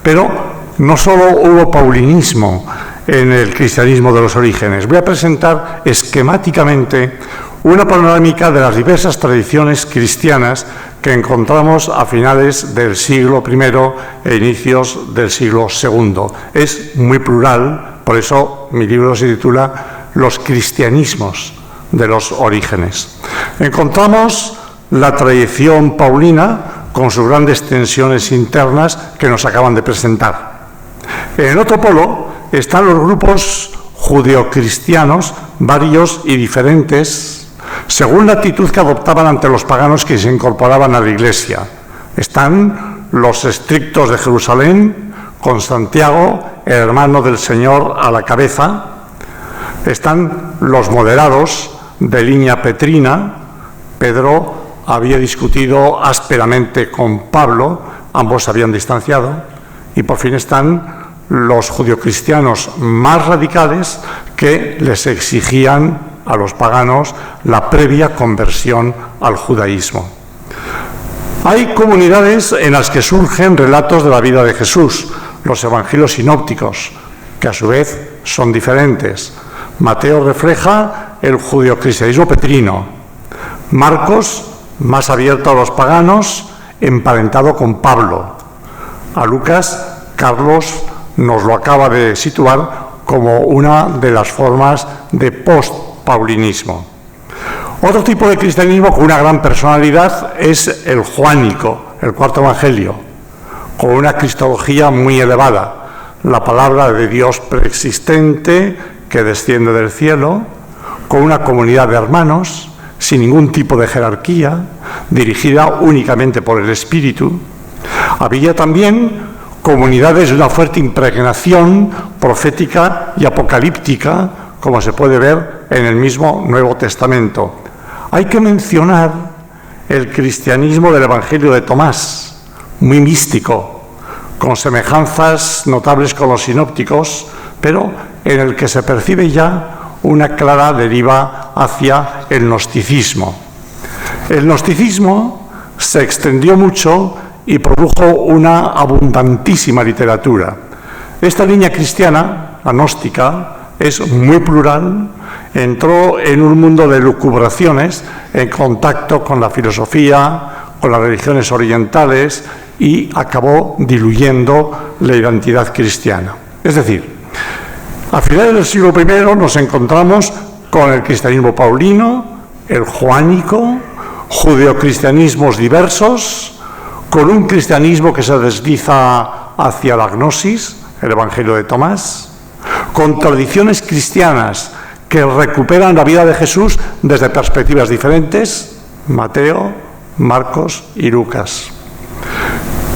Pero no solo hubo paulinismo en el cristianismo de los orígenes. Voy a presentar esquemáticamente una panorámica de las diversas tradiciones cristianas que encontramos a finales del siglo I e inicios del siglo II. Es muy plural, por eso mi libro se titula Los cristianismos de los orígenes. Encontramos la tradición paulina con sus grandes tensiones internas que nos acaban de presentar. En el otro polo están los grupos judeocristianos, varios y diferentes, según la actitud que adoptaban ante los paganos que se incorporaban a la Iglesia. Están los estrictos de Jerusalén, con Santiago, el hermano del Señor, a la cabeza. Están los moderados de línea petrina. Pedro había discutido ásperamente con Pablo, ambos se habían distanciado. Y por fin están los judeocristianos más radicales que les exigían a los paganos la previa conversión al judaísmo. Hay comunidades en las que surgen relatos de la vida de Jesús, los evangelios sinópticos, que a su vez son diferentes. Mateo refleja el judeocristianismo petrino, Marcos, más abierto a los paganos, emparentado con Pablo. A Lucas, Carlos nos lo acaba de situar como una de las formas de post-paulinismo. Otro tipo de cristianismo con una gran personalidad es el joánico, el cuarto evangelio, con una cristología muy elevada, la palabra de Dios preexistente que desciende del cielo, con una comunidad de hermanos, sin ningún tipo de jerarquía, dirigida únicamente por el Espíritu. Había también comunidades de una fuerte impregnación profética y apocalíptica, como se puede ver en el mismo Nuevo Testamento. Hay que mencionar el cristianismo del Evangelio de Tomás, muy místico, con semejanzas notables con los sinópticos, pero en el que se percibe ya una clara deriva hacia el gnosticismo. El gnosticismo se extendió mucho y produjo una abundantísima literatura. Esta línea cristiana, la gnóstica, es muy plural, entró en un mundo de lucubraciones en contacto con la filosofía, con las religiones orientales y acabó diluyendo la identidad cristiana. Es decir, a finales del siglo I nos encontramos con el cristianismo paulino, el joánico, judeocristianismos diversos, con un cristianismo que se desliza hacia la gnosis, el Evangelio de Tomás, con tradiciones cristianas que recuperan la vida de Jesús desde perspectivas diferentes, Mateo, Marcos y Lucas.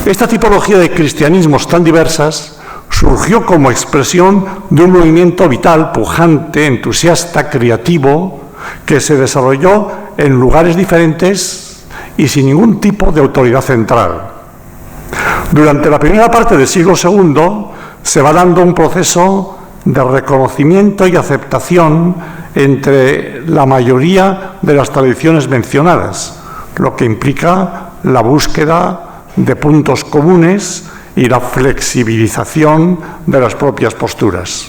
Esta tipología de cristianismos tan diversas surgió como expresión de un movimiento vital, pujante, entusiasta, creativo, que se desarrolló en lugares diferentes y sin ningún tipo de autoridad central. Durante la primera parte del siglo II se va dando un proceso de reconocimiento y aceptación entre la mayoría de las tradiciones mencionadas, lo que implica la búsqueda de puntos comunes y la flexibilización de las propias posturas.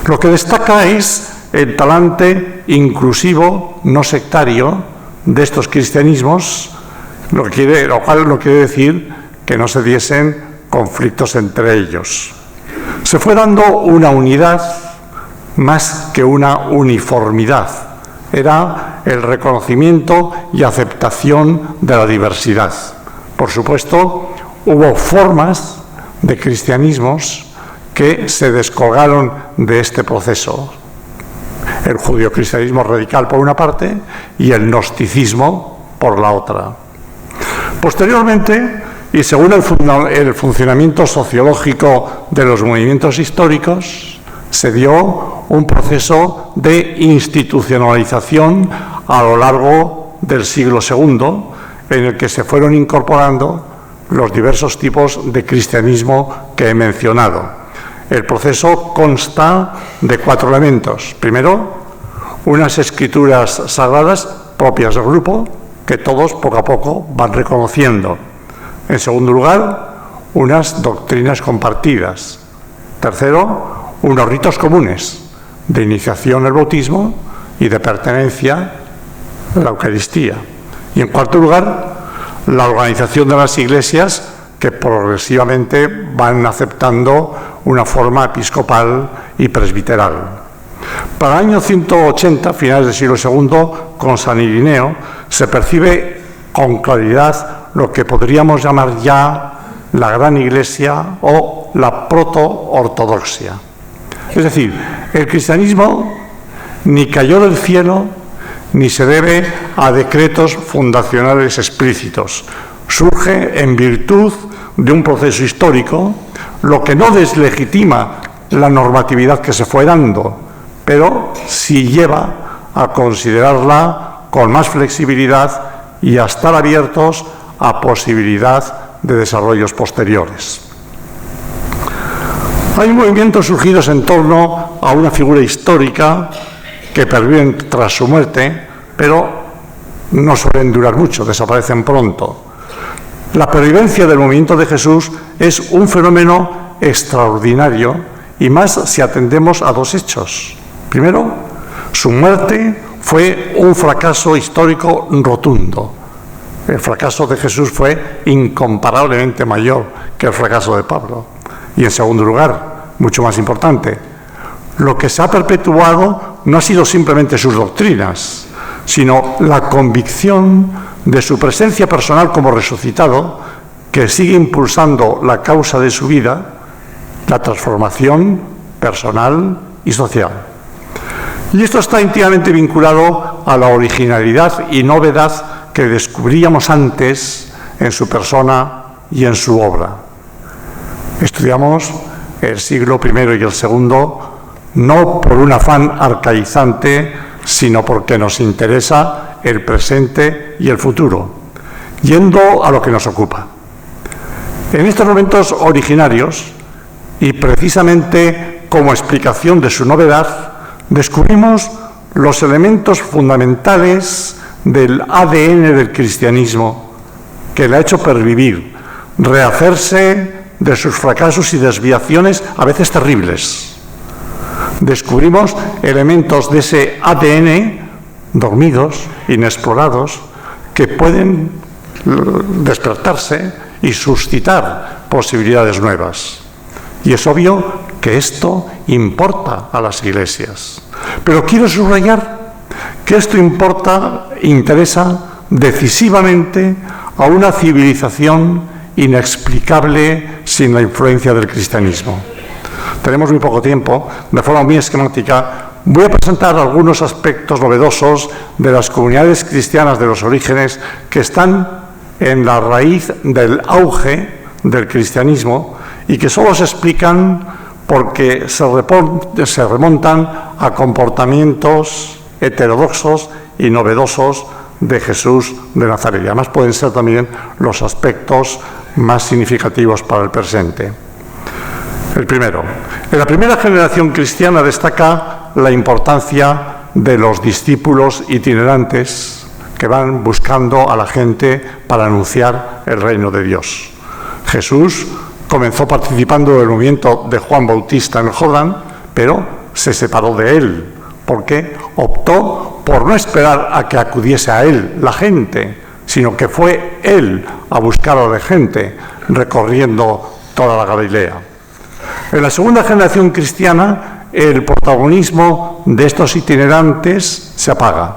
Lo que destaca es el talante inclusivo, no sectario, de estos cristianismos, lo cual no quiere decir que no se diesen conflictos entre ellos. Se fue dando una unidad más que una uniformidad. Era el reconocimiento y aceptación de la diversidad. Por supuesto, hubo formas de cristianismos que se descolgaron de este proceso. El judeocristianismo radical por una parte y el gnosticismo por la otra. Posteriormente, y según el funcionamiento sociológico de los movimientos históricos, se dio un proceso de institucionalización a lo largo del siglo II, en el que se fueron incorporando los diversos tipos de cristianismo que he mencionado. El proceso consta de 4 elementos. Primero, unas escrituras sagradas propias del grupo, que todos poco a poco van reconociendo. En segundo lugar, unas doctrinas compartidas. Tercero, unos ritos comunes de iniciación el bautismo y de pertenencia la Eucaristía. Y en cuarto lugar, la organización de las iglesias que progresivamente van aceptando una forma episcopal y presbiteral. Para el año 180, finales del siglo II, con San Irineo, se percibe con claridad lo que podríamos llamar ya la Gran Iglesia o la proto-ortodoxia. Es decir, el cristianismo ni cayó del cielo ni se debe a decretos fundacionales explícitos. Surge en virtud de un proceso histórico, lo que no deslegitima la normatividad que se fue dando, pero sí lleva a considerarla con más flexibilidad y a estar abiertos a posibilidad de desarrollos posteriores. Hay movimientos surgidos en torno a una figura histórica que perviven tras su muerte, pero no suelen durar mucho, desaparecen pronto. La pervivencia del movimiento de Jesús es un fenómeno extraordinario y más si atendemos a dos hechos. Primero, su muerte fue un fracaso histórico rotundo. El fracaso de Jesús fue incomparablemente mayor que el fracaso de Pablo. Y en segundo lugar, mucho más importante, lo que se ha perpetuado no ha sido simplemente sus doctrinas, sino la convicción de su presencia personal como resucitado, que sigue impulsando la causa de su vida, la transformación personal y social. Y esto está íntimamente vinculado a la originalidad y novedad que descubríamos antes en su persona y en su obra. Estudiamos el siglo I y el segundo no por un afán arcaizante, sino porque nos interesa el presente y el futuro, yendo a lo que nos ocupa. En estos momentos originarios, y precisamente como explicación de su novedad, descubrimos los elementos fundamentales del ADN del cristianismo, que le ha hecho pervivir, rehacerse de sus fracasos y desviaciones a veces terribles. Descubrimos elementos de ese ADN dormidos, inexplorados, que pueden despertarse y suscitar posibilidades nuevas. Y es obvio que esto importa a las iglesias. Pero quiero subrayar que esto interesa decisivamente a una civilización inexplicable sin la influencia del cristianismo. Tenemos muy poco tiempo, de forma muy esquemática. Voy a presentar algunos aspectos novedosos de las comunidades cristianas de los orígenes que están en la raíz del auge del cristianismo y que solo se explican porque se remontan a comportamientos heterodoxos y novedosos de Jesús de Nazaret. Y además pueden ser también los aspectos más significativos para el presente. El primero, en la primera generación cristiana destaca la importancia de los discípulos itinerantes que van buscando a la gente para anunciar el reino de Dios. Jesús comenzó participando del movimiento de Juan Bautista en el Jordán, pero se separó de él porque optó por no esperar a que acudiese a él la gente, sino que fue él a buscar a la gente recorriendo toda la Galilea. En la segunda generación cristiana, el protagonismo de estos itinerantes se apaga.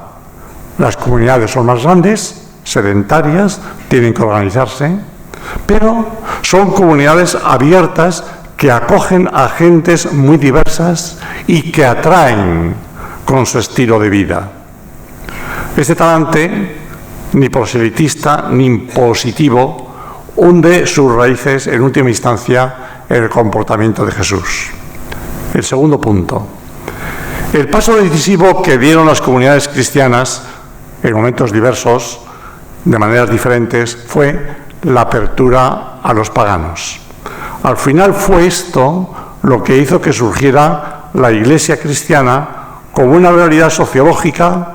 Las comunidades son más grandes, sedentarias, tienen que organizarse, pero son comunidades abiertas que acogen a gentes muy diversas y que atraen con su estilo de vida. Este talante, ni proselitista ni impositivo, hunde sus raíces en última instancia en el comportamiento de Jesús. El segundo punto. El paso decisivo que dieron las comunidades cristianas en momentos diversos, de maneras diferentes, fue la apertura a los paganos. Al final fue esto lo que hizo que surgiera la Iglesia cristiana como una realidad sociológica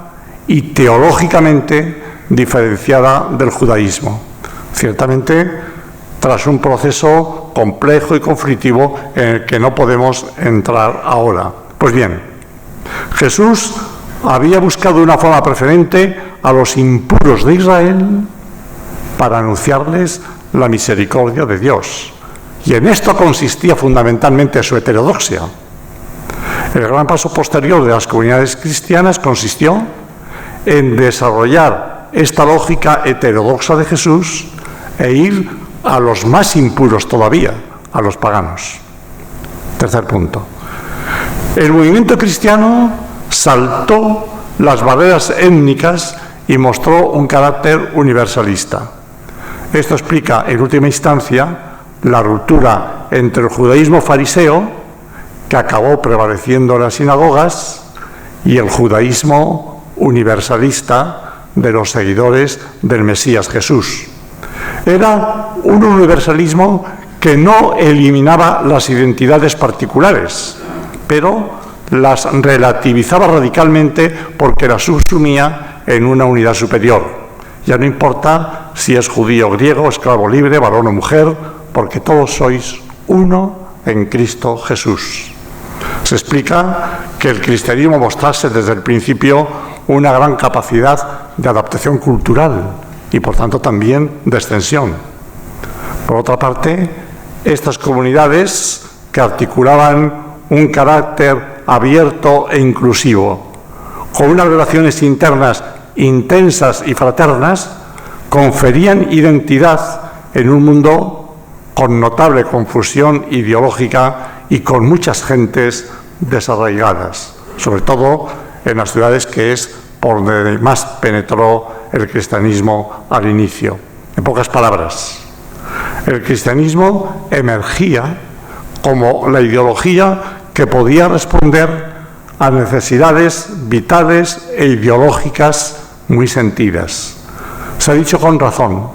y teológicamente diferenciada del judaísmo. Ciertamente, tras un proceso complejo y conflictivo en el que no podemos entrar ahora. Pues bien, Jesús había buscado una forma preferente a los impuros de Israel para anunciarles la misericordia de Dios. Y en esto consistía fundamentalmente su heterodoxia. El gran paso posterior de las comunidades cristianas consistió en desarrollar esta lógica heterodoxa de Jesús e ir a los más impuros todavía, a los paganos. Tercer punto. El movimiento cristiano saltó las barreras étnicas y mostró un carácter universalista. Esto explica, en última instancia, la ruptura entre el judaísmo fariseo, que acabó prevaleciendo en las sinagogas, y el judaísmo universalista de los seguidores del Mesías Jesús. Era un universalismo que no eliminaba las identidades particulares, pero las relativizaba radicalmente porque las subsumía en una unidad superior. Ya no importa si es judío o griego, esclavo libre, varón o mujer, porque todos sois uno en Cristo Jesús. Se explica que el cristianismo mostrase desde el principio una gran capacidad de adaptación cultural y por tanto también de extensión. Por otra parte, estas comunidades que articulaban un carácter abierto e inclusivo, con unas relaciones internas intensas y fraternas, conferían identidad en un mundo con notable confusión ideológica y con muchas gentes desarraigadas, sobre todo en las ciudades que es por donde más penetró el cristianismo al inicio. En pocas palabras, el cristianismo emergía como la ideología que podía responder a necesidades vitales e ideológicas muy sentidas. Se ha dicho con razón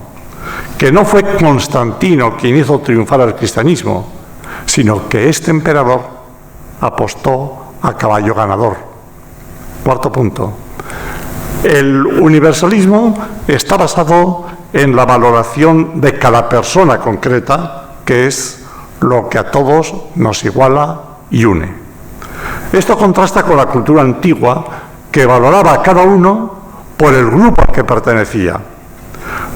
que no fue Constantino quien hizo triunfar al cristianismo, sino que este emperador apostó a caballo ganador. Cuarto punto. El universalismo está basado en la valoración de cada persona concreta, que es lo que a todos nos iguala y une. Esto contrasta con la cultura antigua, que valoraba a cada uno por el grupo al que pertenecía.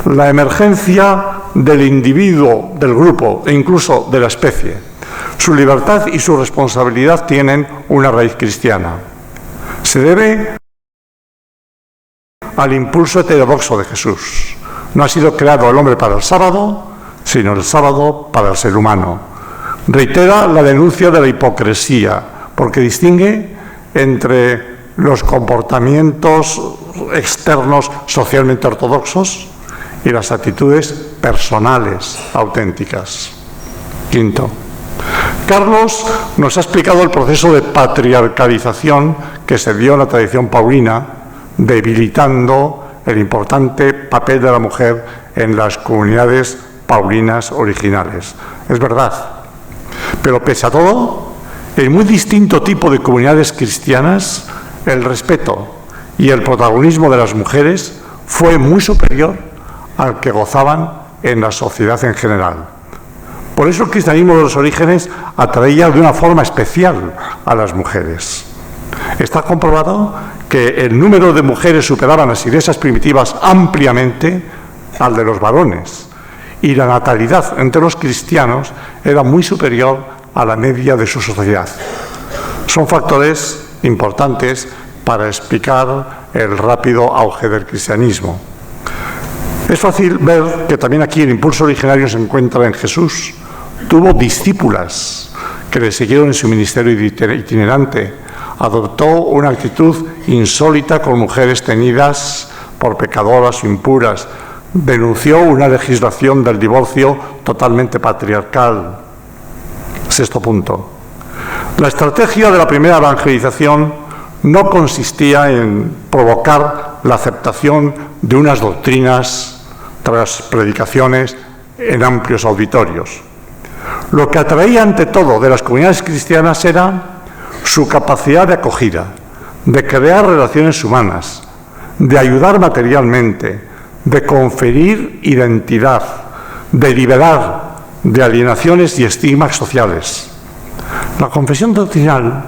La emergencia del individuo, del grupo e incluso de la especie, su libertad y su responsabilidad tienen una raíz cristiana. Se debe al impulso heterodoxo de Jesús. No ha sido creado el hombre para el sábado, sino el sábado para el ser humano. Reitera la denuncia de la hipocresía, porque distingue entre los comportamientos externos socialmente ortodoxos y las actitudes personales auténticas. Quinto, Carlos nos ha explicado el proceso de patriarcalización que se dio en la tradición paulina, debilitando el importante papel de la mujer en las comunidades paulinas originales. Es verdad, pero pese a todo, en muy distinto tipo de comunidades cristianas, el respeto y el protagonismo de las mujeres fue muy superior al que gozaban en la sociedad en general. Por eso el cristianismo de los orígenes atraía de una forma especial a las mujeres. Está comprobado que el número de mujeres superaba en las iglesias primitivas ampliamente al de los varones, y la natalidad entre los cristianos era muy superior a la media de su sociedad. Son factores importantes para explicar el rápido auge del cristianismo. Es fácil ver que también aquí el impulso originario se encuentra en Jesús. Tuvo discípulas que le siguieron en su ministerio itinerante. Adoptó una actitud insólita con mujeres tenidas por pecadoras o impuras. Denunció una legislación del divorcio totalmente patriarcal. Sexto punto. La estrategia de la primera evangelización no consistía en provocar la aceptación de unas doctrinas tras predicaciones en amplios auditorios. Lo que atraía ante todo de las comunidades cristianas era su capacidad de acogida, de crear relaciones humanas, de ayudar materialmente, de conferir identidad, de liberar de alienaciones y estigmas sociales. La confesión doctrinal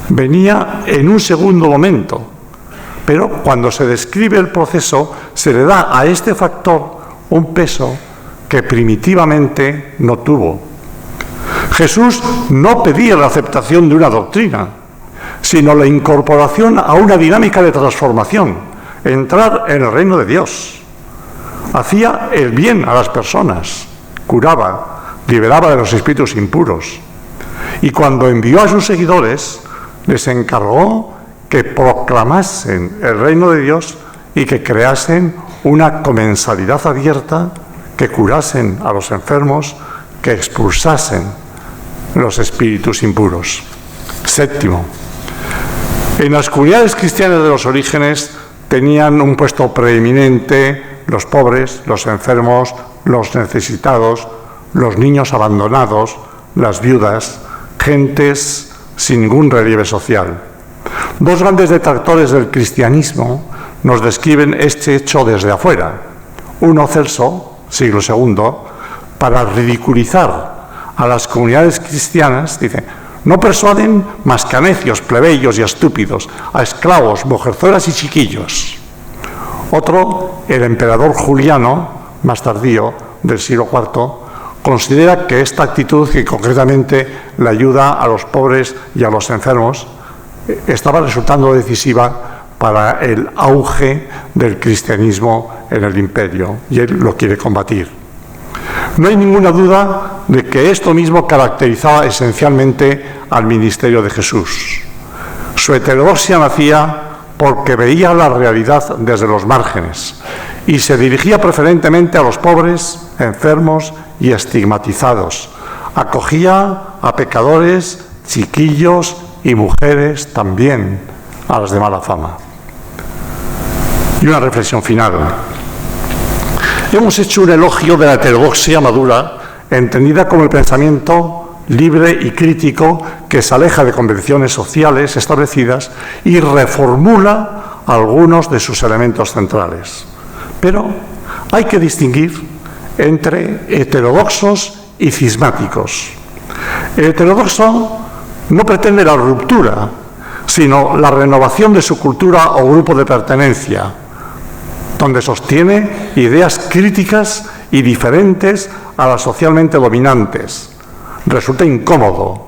venía en un segundo momento, pero cuando se describe el proceso se le da a este factor un peso que primitivamente no tuvo. Jesús no pedía la aceptación de una doctrina, sino la incorporación a una dinámica de transformación, entrar en el reino de Dios. Hacía el bien a las personas, curaba, liberaba de los espíritus impuros. Y cuando envió a sus seguidores, les encargó que proclamasen el reino de Dios y que creasen una comensalidad abierta, que curasen a los enfermos, que expulsasen los espíritus impuros. Séptimo, en las comunidades cristianas de los orígenes tenían un puesto preeminente los pobres, los enfermos, los necesitados, los niños abandonados, las viudas, gentes sin ningún relieve social. Dos grandes detractores del cristianismo nos describen este hecho desde afuera. Uno, Celso, siglo II, para ridiculizar a las comunidades cristianas, dice: no persuaden más que a necios, plebeyos y estúpidos, a esclavos, mujerzuelas y chiquillos. Otro, el emperador Juliano, más tardío, del siglo IV, considera que esta actitud, que concretamente la ayuda a los pobres y a los enfermos, estaba resultando decisiva para el auge del cristianismo en el imperio, y él lo quiere combatir. No hay ninguna duda de que esto mismo caracterizaba esencialmente al ministerio de Jesús. Su heterodoxia nacía porque veía la realidad desde los márgenes y se dirigía preferentemente a los pobres, enfermos y estigmatizados. Acogía a pecadores, chiquillos y mujeres también, a las de mala fama. Y una reflexión final. Hemos hecho un elogio de la heterodoxia madura, entendida como el pensamiento libre y crítico que se aleja de convenciones sociales establecidas y reformula algunos de sus elementos centrales. Pero hay que distinguir entre heterodoxos y cismáticos. El heterodoxo no pretende la ruptura, sino la renovación de su cultura o grupo de pertenencia, donde sostiene ideas críticas y diferentes a las socialmente dominantes. Resulta incómodo,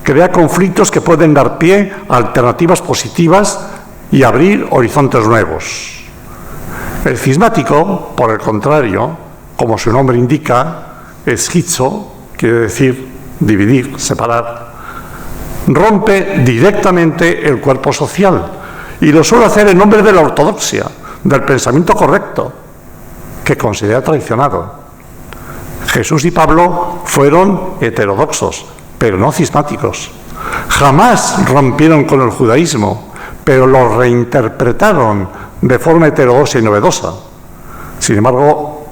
crea conflictos que pueden dar pie a alternativas positivas y abrir horizontes nuevos. El cismático, por el contrario, como su nombre indica, esquizo, quiere decir dividir, separar, rompe directamente el cuerpo social y lo suele hacer en nombre de la ortodoxia, del pensamiento correcto, que considera traicionado. Jesús y Pablo fueron heterodoxos, pero no cismáticos. Jamás rompieron con el judaísmo, pero lo reinterpretaron de forma heterodoxa y novedosa. Sin embargo,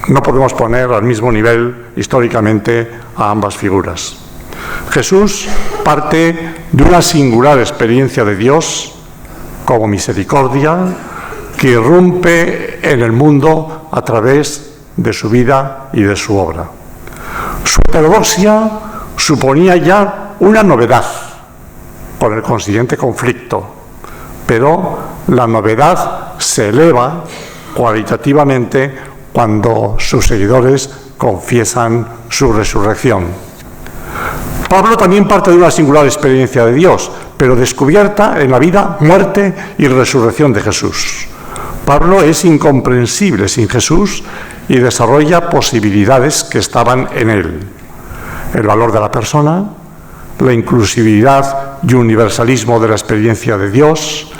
no podemos poner al mismo nivel históricamente a ambas figuras. Jesús parte de una singular experiencia de Dios como misericordia que irrumpe en el mundo a través de su vida y de su obra. Su heterodoxia suponía ya una novedad, con el consiguiente conflicto, pero la novedad se eleva cualitativamente cuando sus seguidores confiesan su resurrección. Pablo también parte de una singular experiencia de Dios, pero descubierta en la vida, muerte y resurrección de Jesús. Pablo es incomprensible sin Jesús y desarrolla posibilidades que estaban en él. El valor de la persona, la inclusividad y universalismo de la experiencia de Dios,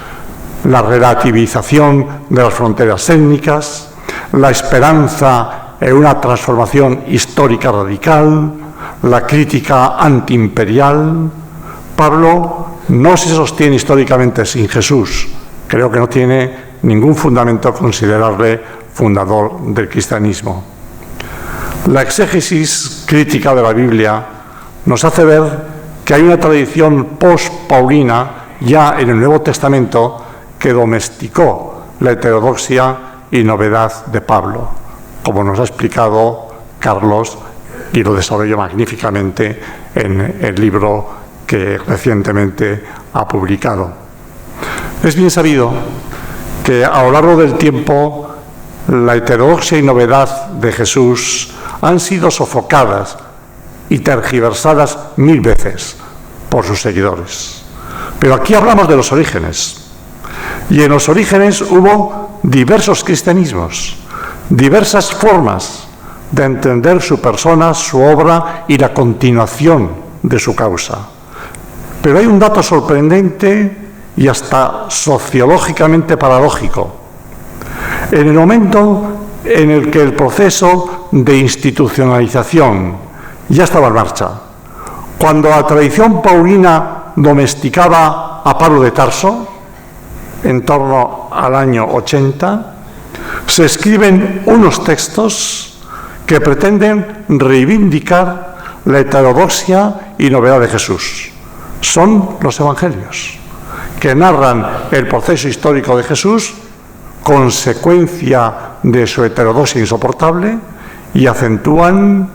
la relativización de las fronteras étnicas, la esperanza en una transformación histórica radical, la crítica antiimperial. Pablo no se sostiene históricamente sin Jesús. Creo que no tiene ningún fundamento considerarle fundador del cristianismo. La exégesis crítica de la Biblia nos hace ver que hay una tradición post-paulina ya en el Nuevo Testamento que domesticó la heterodoxia y novedad de Pablo, como nos ha explicado Carlos, y lo desarrolló magníficamente en el libro que recientemente ha publicado. Es bien sabido que a lo largo del tiempo la heterodoxia y novedad de Jesús han sido sofocadas y tergiversadas 1000 veces por sus seguidores. Pero aquí hablamos de los orígenes. Y en los orígenes hubo diversos cristianismos, diversas formas de entender su persona, su obra y la continuación de su causa. Pero hay un dato sorprendente y hasta sociológicamente paradójico. En el momento en el que el proceso de institucionalización ya estaba en marcha, cuando la tradición paulina domesticaba a Pablo de Tarso, en torno al año 80, se escriben unos textos que pretenden reivindicar la heterodoxia y novedad de Jesús. Son los evangelios, que narran el proceso histórico de Jesús, consecuencia de su heterodoxia insoportable, y acentúan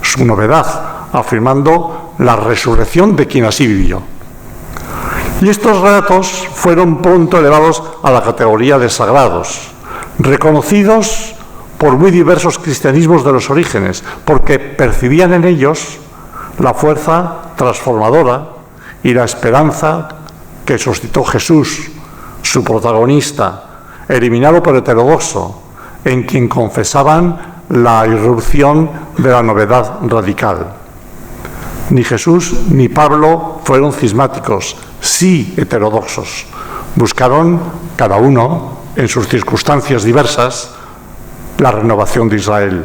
su novedad, afirmando la resurrección de quien así vivió. Y estos relatos fueron pronto elevados a la categoría de sagrados, reconocidos por muy diversos cristianismos de los orígenes, porque percibían en ellos la fuerza transformadora y la esperanza que suscitó Jesús, su protagonista, eliminado por heterodoxo, en quien confesaban la irrupción de la novedad radical. Ni Jesús ni Pablo fueron cismáticos, sí heterodoxos. Buscaron, cada uno, en sus circunstancias diversas, la renovación de Israel.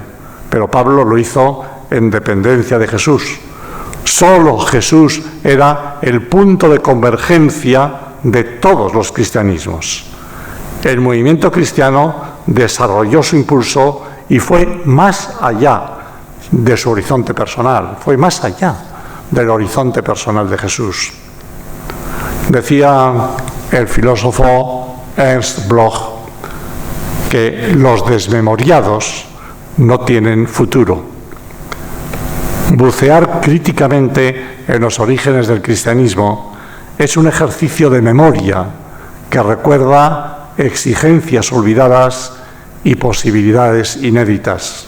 Pero Pablo lo hizo en dependencia de Jesús. Solo Jesús era el punto de convergencia de todos los cristianismos. El movimiento cristiano desarrolló su impulso y fue más allá de su horizonte personal, fue más allá del horizonte personal de Jesús. Decía el filósofo Ernst Bloch que los desmemoriados no tienen futuro. Bucear críticamente en los orígenes del cristianismo es un ejercicio de memoria que recuerda exigencias olvidadas y posibilidades inéditas.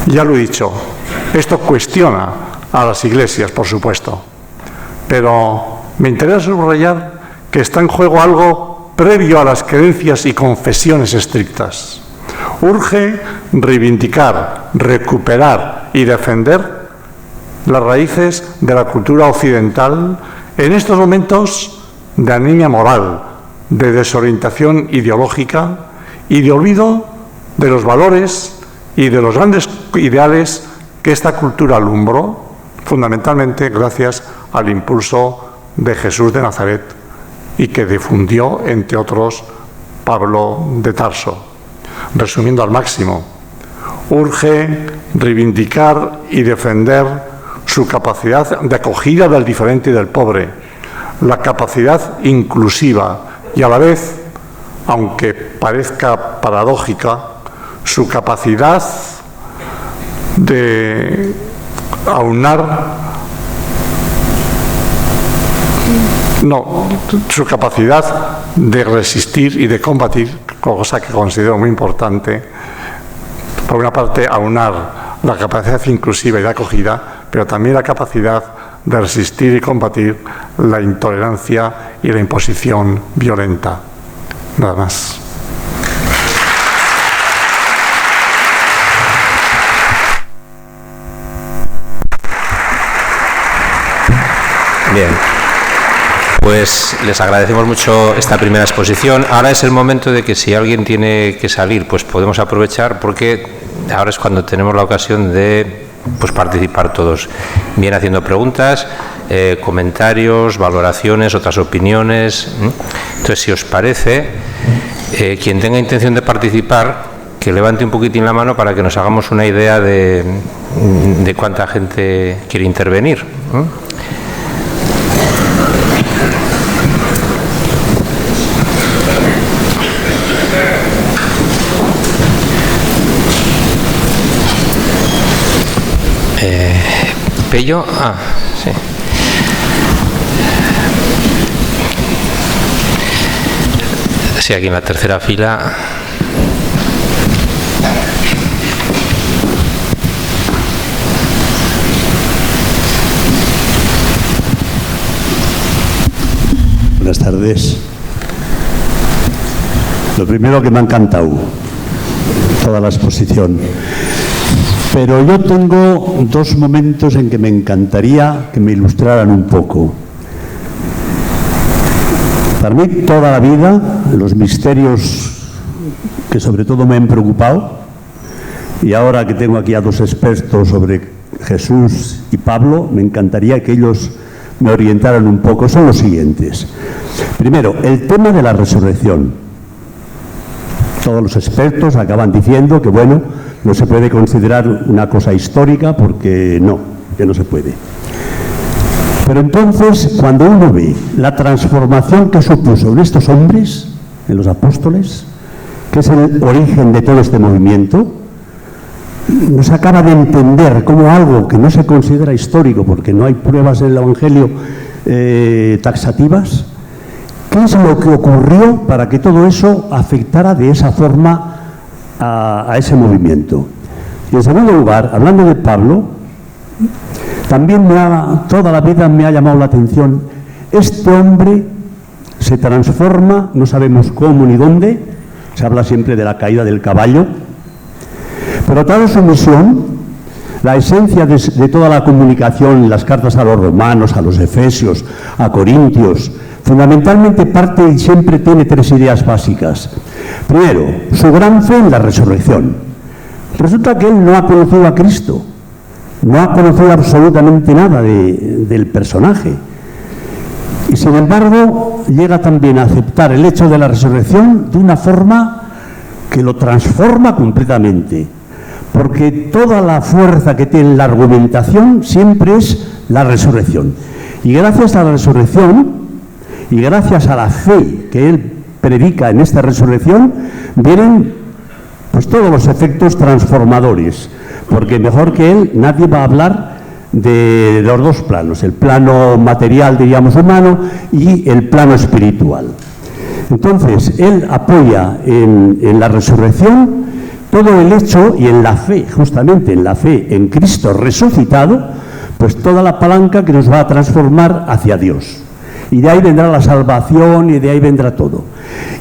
Ya lo he dicho, esto cuestiona a las iglesias, por supuesto, pero me interesa subrayar que está en juego algo previo a las creencias y confesiones estrictas. Urge reivindicar, recuperar y defender las raíces de la cultura occidental en estos momentos de anemia moral, de desorientación ideológica y de olvido de los valores y de los grandes ideales que esta cultura alumbró, fundamentalmente gracias al impulso de Jesús de Nazaret y que difundió, entre otros, Pablo de Tarso. Resumiendo al máximo, urge reivindicar y defender su capacidad de acogida del diferente y del pobre, la capacidad inclusiva y a la vez, aunque parezca paradójica, su capacidad de su capacidad de resistir y de combatir, cosa que considero muy importante. Por una parte, aunar la capacidad inclusiva y de acogida, pero también la capacidad de resistir y combatir la intolerancia y la imposición violenta. Nada más. Bien, pues les agradecemos mucho esta primera exposición. Ahora es el momento de que si alguien tiene que salir, pues podemos aprovechar, porque ahora es cuando tenemos la ocasión de participar todos, bien haciendo preguntas, comentarios, valoraciones, otras opiniones. Entonces, si os parece, quien tenga intención de participar, que levante un poquitín la mano para que nos hagamos una idea de cuánta gente quiere intervenir. Pello, sí. Sí, aquí en la tercera fila. Buenas tardes. Lo primero, que me ha encantado toda la exposición, pero yo tengo dos momentos en que me encantaría que me ilustraran un poco. Para mí, toda la vida, los misterios que sobre todo me han preocupado, y ahora que tengo aquí a dos expertos sobre Jesús y Pablo, me encantaría que ellos me orientaran un poco, son los siguientes. Primero, el tema de la resurrección. Todos los expertos acaban diciendo que, bueno, no se puede considerar una cosa histórica porque que no se puede. Pero entonces, cuando uno ve la transformación que supuso en estos hombres, en los apóstoles, que es el origen de todo este movimiento, no se acaba de entender cómo algo que no se considera histórico, porque no hay pruebas en el Evangelio taxativas, ¿qué es lo que ocurrió para que todo eso afectara de esa forma a ese movimiento? Y en segundo lugar, hablando de Pablo, también toda la vida me ha llamado la atención. Este hombre se transforma, no sabemos cómo ni dónde, se habla siempre de la caída del caballo, pero toda su misión, la esencia de toda la comunicación, las cartas a los romanos, a los efesios, a corintios, fundamentalmente parte y siempre tiene tres ideas básicas. Primero, su gran fe en la resurrección. Resulta que él no ha conocido a Cristo, no ha conocido absolutamente nada del personaje. Y sin embargo, llega también a aceptar el hecho de la resurrección de una forma que lo transforma completamente. Porque toda la fuerza que tiene la argumentación siempre es la resurrección. Y gracias a la resurrección, y gracias a la fe que él predica en esta resurrección, vienen pues todos los efectos transformadores. Porque mejor que él, nadie va a hablar de los dos planos, el plano material, diríamos, humano, y el plano espiritual. Entonces, él apoya en la resurrección todo el hecho, y en la fe, justamente en la fe en Cristo resucitado, pues toda la palanca que nos va a transformar hacia Dios. Y de ahí vendrá la salvación y de ahí vendrá todo.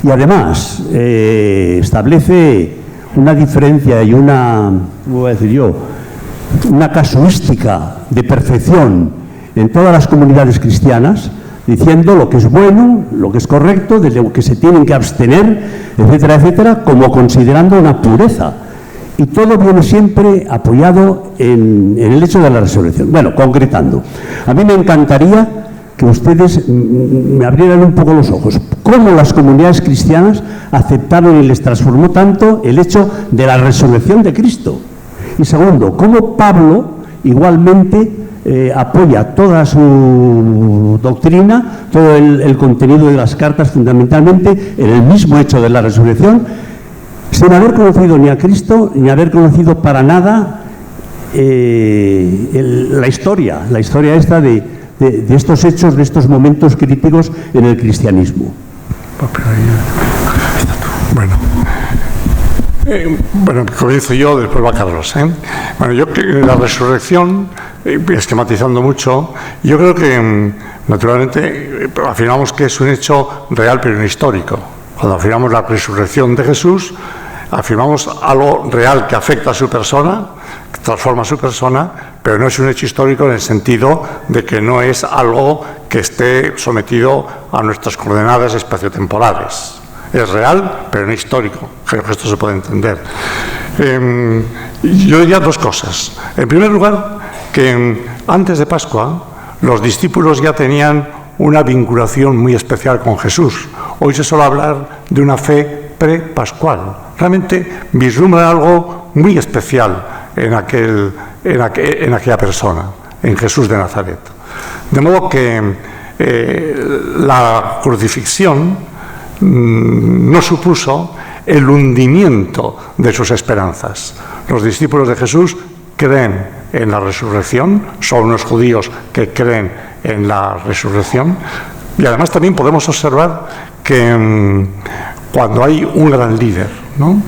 Y además establece una diferencia y una casuística de perfección en todas las comunidades cristianas, diciendo lo que es bueno, lo que es correcto, de lo que se tienen que abstener, etcétera, etcétera, como considerando una pureza. Y todo viene siempre apoyado en el hecho de la resurrección. Bueno, concretando, a mí me encantaría que ustedes me abrieran un poco los ojos. ¿Cómo las comunidades cristianas aceptaron y les transformó tanto el hecho de la resurrección de Cristo? Y segundo, ¿cómo Pablo igualmente apoya toda su doctrina, todo el contenido de las cartas, fundamentalmente en el mismo hecho de la resurrección, sin haber conocido ni a Cristo, ni haber conocido para nada la historia esta de estos hechos, de estos momentos críticos en el cristianismo? Bueno, comienzo yo, después va Carlos. Bueno, yo creo que la resurrección, esquematizando mucho, yo creo que naturalmente afirmamos que es un hecho real pero no histórico. Cuando afirmamos la resurrección de Jesús, afirmamos algo real que afecta a su persona, que transforma a su persona, pero no es un hecho histórico en el sentido de que no es algo que esté sometido a nuestras coordenadas espaciotemporales. Es real, pero no histórico. Creo que esto se puede entender. Yo diría dos cosas. En primer lugar, que antes de Pascua, los discípulos ya tenían una vinculación muy especial con Jesús. Hoy se suele hablar de una fe pre-pascual. Realmente vislumbra algo muy especial en aquella persona, en Jesús de Nazaret. De modo que la crucifixión no supuso el hundimiento de sus esperanzas. Los discípulos de Jesús creen en la resurrección, son unos judíos que creen en la resurrección. Y además también podemos observar que cuando hay un gran líder, ¿no?,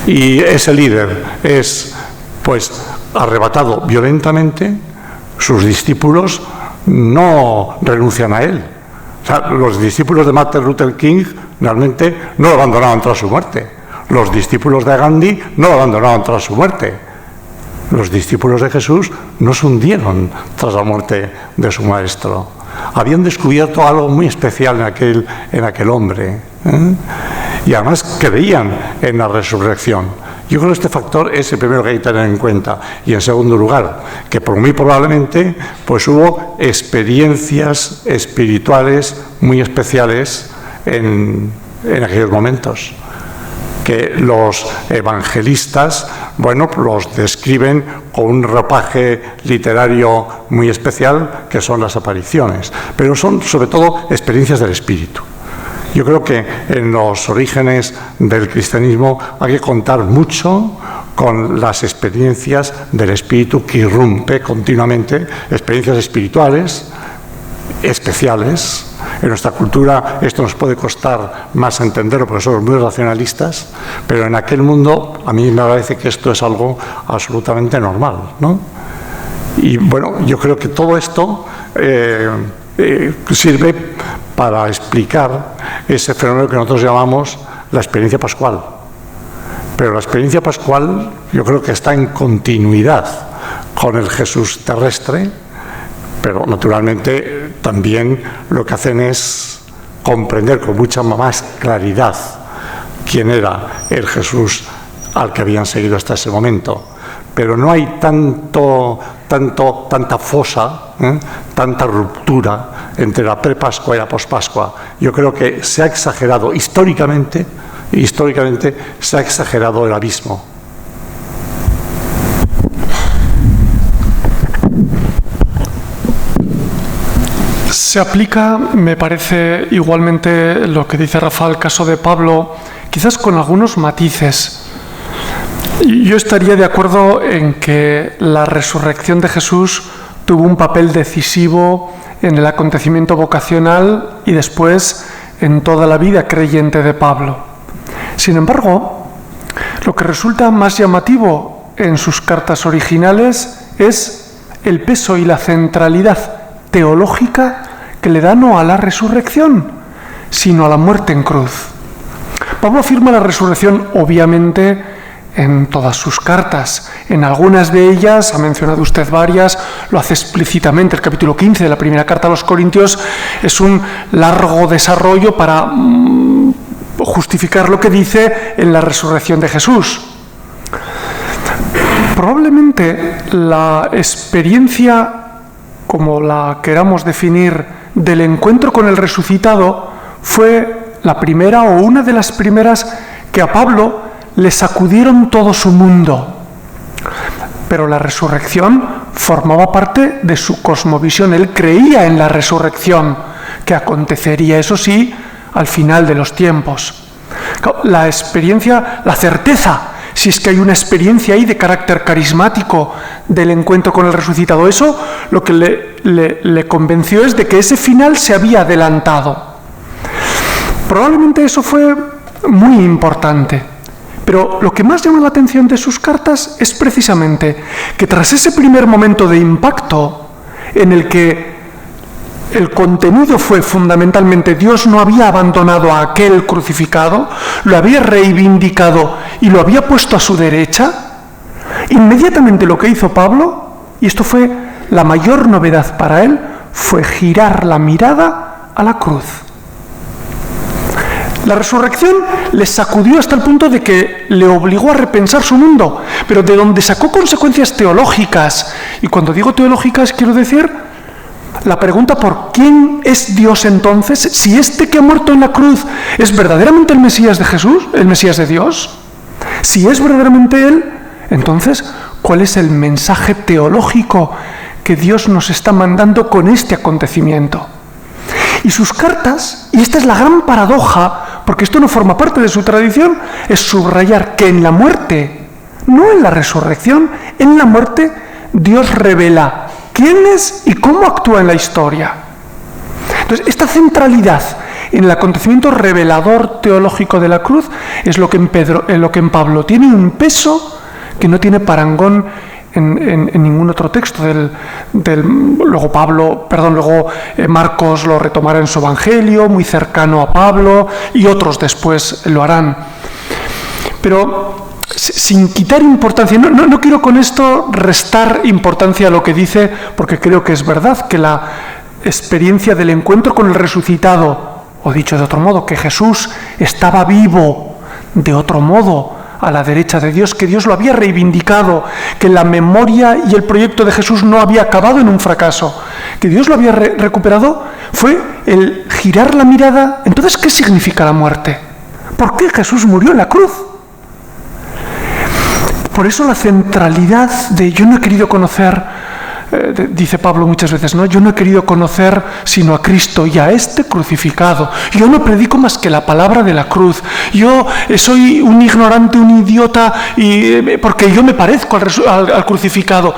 y ese líder es pues arrebatado violentamente, sus discípulos no renuncian a él. O sea, los discípulos de Martin Luther King realmente no lo abandonaron tras su muerte. Los discípulos de Gandhi no lo abandonaron tras su muerte. Los discípulos de Jesús no se hundieron tras la muerte de su maestro. Habían descubierto algo muy especial en aquel hombre, ¿eh? Y además creían en la resurrección. Yo creo que este factor es el primero que hay que tener en cuenta. Y en segundo lugar, que muy probablemente pues hubo experiencias espirituales muy especiales en aquellos momentos, que los evangelistas, bueno, los describen con un ropaje literario muy especial, que son las apariciones, pero son sobre todo experiencias del espíritu. Yo creo que en los orígenes del cristianismo hay que contar mucho con las experiencias del espíritu que irrumpe continuamente, experiencias espirituales especiales. En nuestra cultura esto nos puede costar más entenderlo porque somos muy racionalistas, pero en aquel mundo a mí me parece que esto es algo absolutamente normal, ¿no? Y bueno, yo creo que todo esto sirve para explicar ese fenómeno que nosotros llamamos la experiencia pascual. Pero la experiencia pascual yo creo que está en continuidad con el Jesús terrestre, pero naturalmente también lo que hacen es comprender con mucha más claridad quién era el Jesús al que habían seguido hasta ese momento. Pero no hay tanta fosa, tanta ruptura entre la prepascua y la pospascua. Yo creo que se ha exagerado históricamente se ha exagerado el abismo. Se aplica, me parece, igualmente lo que dice Rafa al caso de Pablo, quizás con algunos matices. Yo estaría de acuerdo en que la resurrección de Jesús tuvo un papel decisivo en el acontecimiento vocacional y después en toda la vida creyente de Pablo. Sin embargo, lo que resulta más llamativo en sus cartas originales es el peso y la centralidad teológica que le da no a la resurrección, sino a la muerte en cruz. Pablo afirma la resurrección, obviamente, en todas sus cartas. En algunas de ellas, ha mencionado usted varias, lo hace explícitamente. El capítulo 15 de la primera carta a los Corintios es un largo desarrollo para justificar lo que dice en la resurrección de Jesús. Probablemente la experiencia, como la queramos definir, del encuentro con el resucitado fue la primera o una de las primeras que a Pablo le sacudieron todo su mundo. Pero la resurrección formaba parte de su cosmovisión. Él creía en la resurrección, que acontecería, eso sí, al final de los tiempos. La experiencia, la certeza, si es que hay una experiencia ahí de carácter carismático del encuentro con el resucitado, eso lo que le convenció es de que ese final se había adelantado. Probablemente eso fue muy importante. Pero lo que más llama la atención de sus cartas es precisamente que tras ese primer momento de impacto, en el que el contenido fue fundamentalmente Dios no había abandonado a aquel crucificado, lo había reivindicado y lo había puesto a su derecha, inmediatamente lo que hizo Pablo, y esto fue la mayor novedad para él, fue girar la mirada a la cruz. La resurrección le sacudió hasta el punto de que le obligó a repensar su mundo, pero de donde sacó consecuencias teológicas. Y cuando digo teológicas quiero decir la pregunta por quién es Dios entonces, si este que ha muerto en la cruz es verdaderamente el Mesías de Jesús, el Mesías de Dios. Si es verdaderamente Él, entonces, ¿cuál es el mensaje teológico que Dios nos está mandando con este acontecimiento? Y sus cartas, y esta es la gran paradoja, porque esto no forma parte de su tradición, es subrayar que en la muerte, no en la resurrección, en la muerte, Dios revela quién es y cómo actúa en la historia. Entonces, esta centralidad en el acontecimiento revelador teológico de la cruz es lo que en Pablo tiene un peso que no tiene parangón en ningún otro texto. Luego Marcos lo retomará en su Evangelio, muy cercano a Pablo, y otros después lo harán. Pero sin quitar importancia, no quiero con esto restar importancia a lo que dice, porque creo que es verdad que la experiencia del encuentro con el resucitado, o dicho de otro modo, que Jesús estaba vivo de otro modo a la derecha de Dios, que Dios lo había reivindicado, que la memoria y el proyecto de Jesús no había acabado en un fracaso, que Dios lo había recuperado, fue el girar la mirada. Entonces, ¿qué significa la muerte? ¿Por qué Jesús murió en la cruz? Por eso la centralidad de yo no he querido conocer, dice Pablo muchas veces, ¿no? Yo no he querido conocer sino a Cristo y a este crucificado. Yo no predico más que la palabra de la cruz. Yo soy un ignorante, un idiota, porque yo me parezco al crucificado.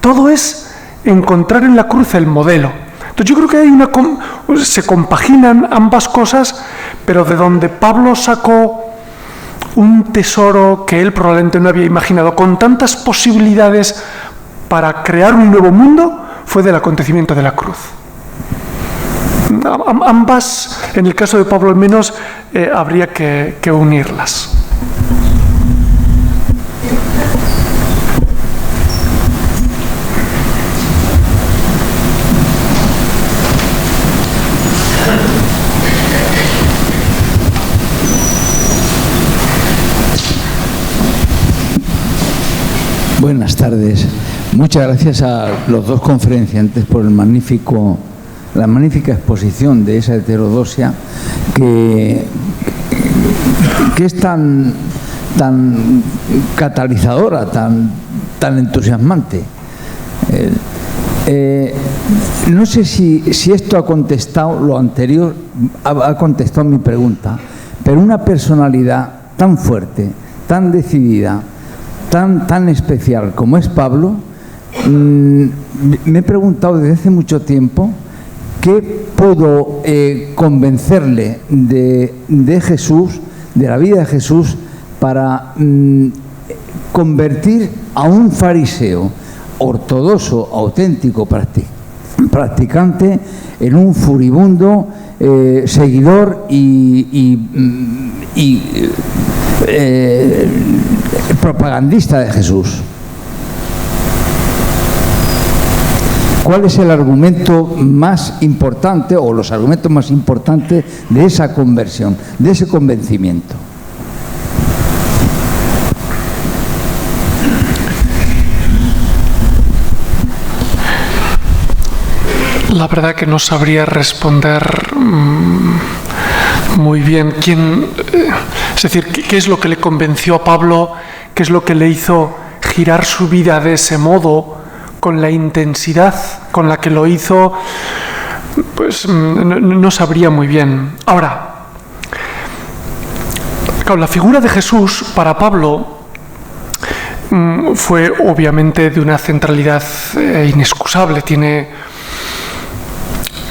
Todo es encontrar en la cruz el modelo. Entonces yo creo que se compaginan ambas cosas, pero de donde Pablo sacó un tesoro que él probablemente no había imaginado, con tantas posibilidades para crear un nuevo mundo, fue del acontecimiento de la cruz. Ambas, en el caso de Pablo al menos, habría que unirlas. Buenas tardes. Muchas gracias a los dos conferenciantes por la magnífica exposición de esa heterodoxia que es tan catalizadora, tan entusiasmante. No sé si esto ha contestado lo anterior, ha contestado mi pregunta, pero una personalidad tan fuerte, tan decidida, tan especial como es Pablo, me he preguntado desde hace mucho tiempo qué pudo convencerle de Jesús, de la vida de Jesús, para convertir a un fariseo ortodoxo, auténtico, practicante, en un furibundo seguidor y propagandista de Jesús. ¿Cuál es el argumento más importante o los argumentos más importantes de esa conversión, de ese convencimiento? La verdad que no sabría responder muy bien es decir, qué es lo que le convenció a Pablo, qué es lo que le hizo girar su vida de ese modo, con la intensidad con la que lo hizo, pues no sabría muy bien. Ahora, claro, la figura de Jesús para Pablo fue obviamente de una centralidad inexcusable. Tiene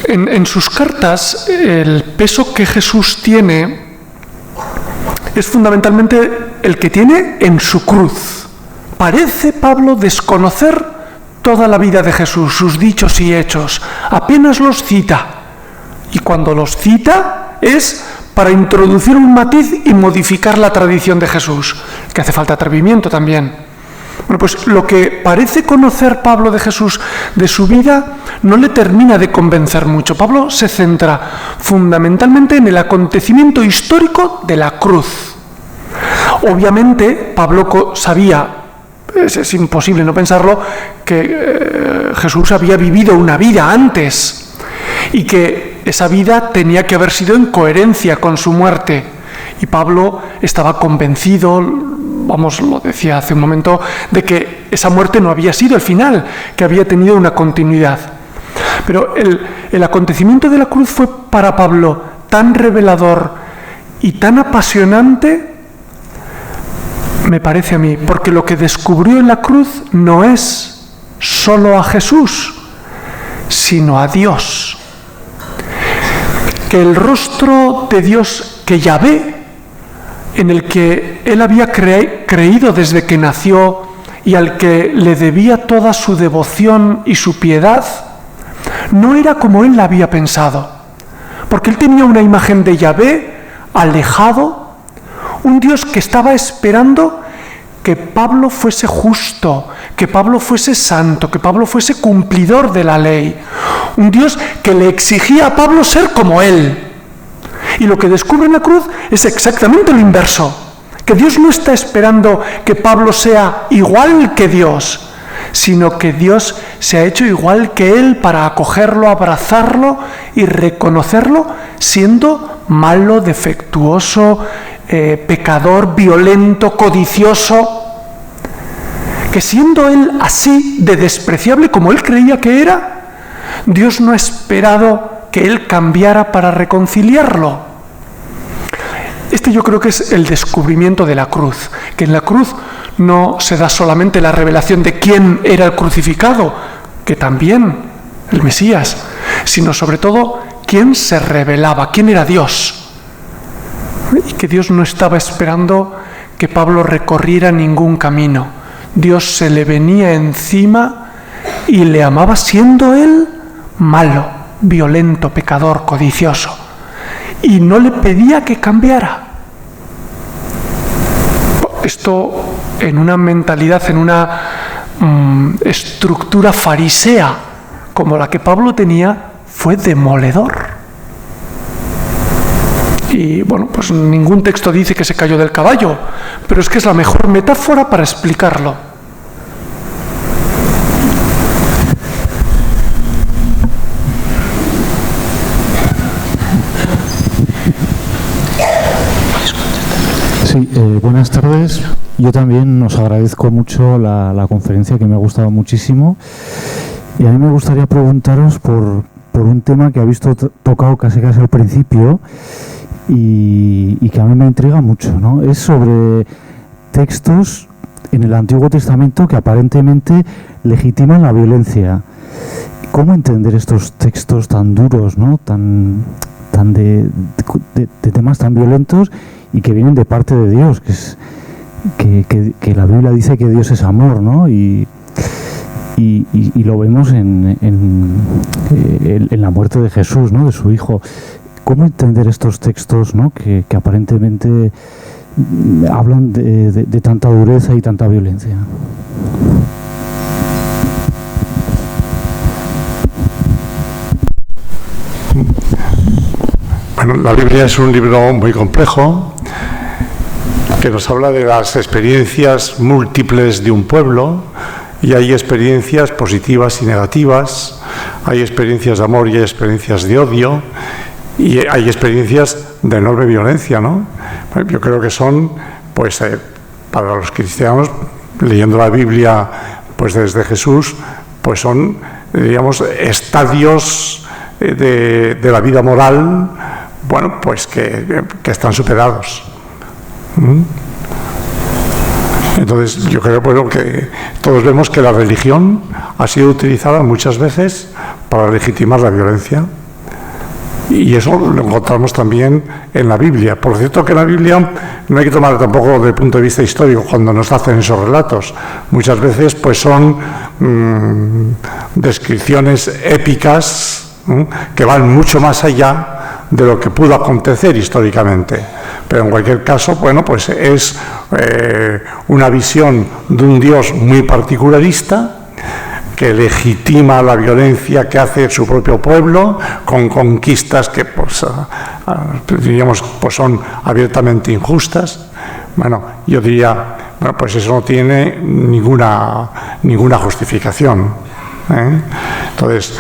en sus cartas el peso que Jesús tiene es fundamentalmente el que tiene en su cruz. Parece Pablo desconocer toda la vida de Jesús, sus dichos y hechos, apenas los cita. Y cuando los cita es para introducir un matiz y modificar la tradición de Jesús, que hace falta atrevimiento también. Bueno, pues lo que parece conocer Pablo de Jesús, de su vida, no le termina de convencer mucho. Pablo se centra fundamentalmente en el acontecimiento histórico de la cruz. Obviamente, Pablo sabía, es imposible no pensarlo, que Jesús había vivido una vida antes y que esa vida tenía que haber sido en coherencia con su muerte. Y Pablo estaba convencido, lo decía hace un momento, de que esa muerte no había sido el final, que había tenido una continuidad. Pero el acontecimiento de la cruz fue para Pablo tan revelador y tan apasionante, me parece a mí, porque lo que descubrió en la cruz no es solo a Jesús, sino a Dios. Que el rostro de Dios, que Yahvé, en el que él había creído desde que nació y al que le debía toda su devoción y su piedad, no era como él la había pensado, porque él tenía una imagen de Yahvé alejado, un Dios que estaba esperando que Pablo fuese justo, que Pablo fuese santo, que Pablo fuese cumplidor de la ley, un Dios que le exigía a Pablo ser como él. Y lo que descubre en la cruz es exactamente lo inverso, que Dios no está esperando que Pablo sea igual que Dios, sino que Dios se ha hecho igual que él para acogerlo, abrazarlo y reconocerlo, siendo malo, defectuoso, pecador, violento, codicioso, que siendo él así de despreciable como él creía que era, Dios no ha esperado que él cambiara para reconciliarlo. Este yo creo que es el descubrimiento de la cruz, que en la cruz no se da solamente la revelación de quién era el crucificado, que también el Mesías, sino sobre todo quién se revelaba, quién era Dios. Y que Dios no estaba esperando que Pablo recorriera ningún camino. Dios se le venía encima y le amaba siendo él malo, violento, pecador, codicioso. Y no le pedía que cambiara. Esto en una mentalidad, en una estructura farisea como la que Pablo tenía, fue demoledor. Y bueno, pues ningún texto dice que se cayó del caballo, pero es que es la mejor metáfora para explicarlo. Sí, buenas tardes. Yo también os agradezco mucho la conferencia, que me ha gustado muchísimo. Y a mí me gustaría preguntaros por un tema que habéis tocado casi al principio y que a mí me intriga mucho, ¿no? Es sobre textos en el Antiguo Testamento que aparentemente legitiman la violencia. ¿Cómo entender estos textos tan duros, ¿no? tan de temas tan violentos y que vienen de parte de Dios, que la Biblia dice que Dios es amor, ¿no? Y lo vemos en la muerte de Jesús, ¿no? De su Hijo. ¿Cómo entender estos textos, ¿no? que aparentemente hablan de tanta dureza y tanta violencia? Bueno, la Biblia es un libro muy complejo que nos habla de las experiencias múltiples de un pueblo, y hay experiencias positivas y negativas, hay experiencias de amor y hay experiencias de odio, y hay experiencias de enorme violencia, ¿no? Yo creo que son, pues, para los cristianos, leyendo la Biblia, pues desde Jesús, pues son, digamos, estadios de la vida moral, bueno, pues que están superados. Entonces, yo creo, bueno, que todos vemos que la religión ha sido utilizada muchas veces para legitimar la violencia. Y eso lo encontramos también en la Biblia. Por cierto, que en la Biblia no hay que tomar tampoco desde el punto de vista histórico cuando nos hacen esos relatos. Muchas veces pues son descripciones épicas que van mucho más allá de lo que pudo acontecer históricamente. Pero en cualquier caso, bueno, pues es una visión de un Dios muy particularista, que legitima la violencia que hace su propio pueblo con conquistas que, pues, diríamos, pues son abiertamente injustas. Bueno, yo diría, bueno, pues eso no tiene ninguna justificación, ¿eh? Entonces,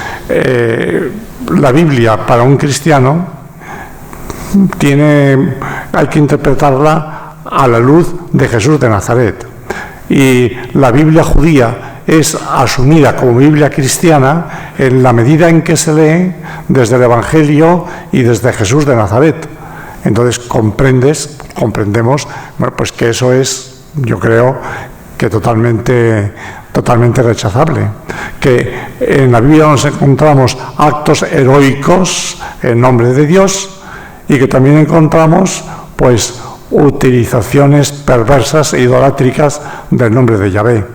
la Biblia para un cristiano hay que interpretarla a la luz de Jesús de Nazaret. Y la Biblia judía es asumida como Biblia cristiana en la medida en que se lee desde el Evangelio y desde Jesús de Nazaret. Entonces comprendemos, bueno, pues que eso es, yo creo, que totalmente rechazable. Que en la Biblia nos encontramos actos heroicos en nombre de Dios y que también encontramos pues utilizaciones perversas e idolátricas del nombre de Yahvé.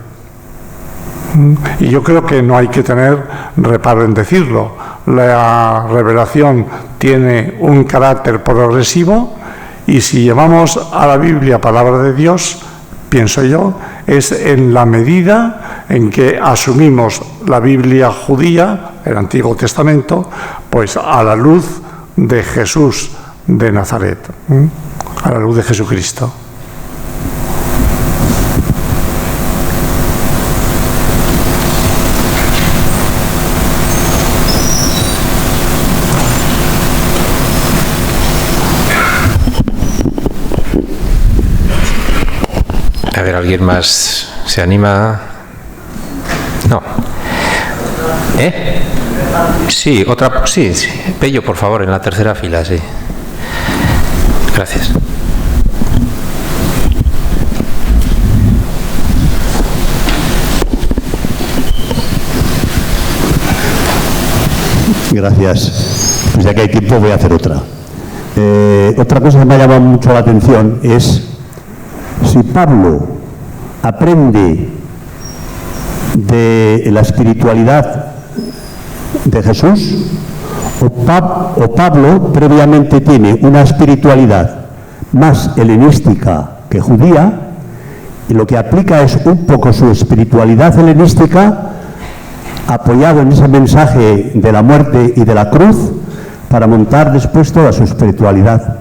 Y yo creo que no hay que tener reparo en decirlo. La revelación tiene un carácter progresivo y si llevamos a la Biblia palabra de Dios, pienso yo, es en la medida en que asumimos la Biblia judía, el Antiguo Testamento, pues a la luz de Jesús de Nazaret, a la luz de Jesucristo. A ver, ¿alguien más se anima? No. Sí, otra. Sí. Pello, por favor, en la tercera fila, sí. Gracias. Gracias. Pues ya que hay tiempo voy a hacer otra. Otra cosa que me ha llamado mucho la atención es si Pablo aprende de la espiritualidad de Jesús o Pablo previamente tiene una espiritualidad más helenística que judía y lo que aplica es un poco su espiritualidad helenística apoyado en ese mensaje de la muerte y de la cruz para montar después toda su espiritualidad.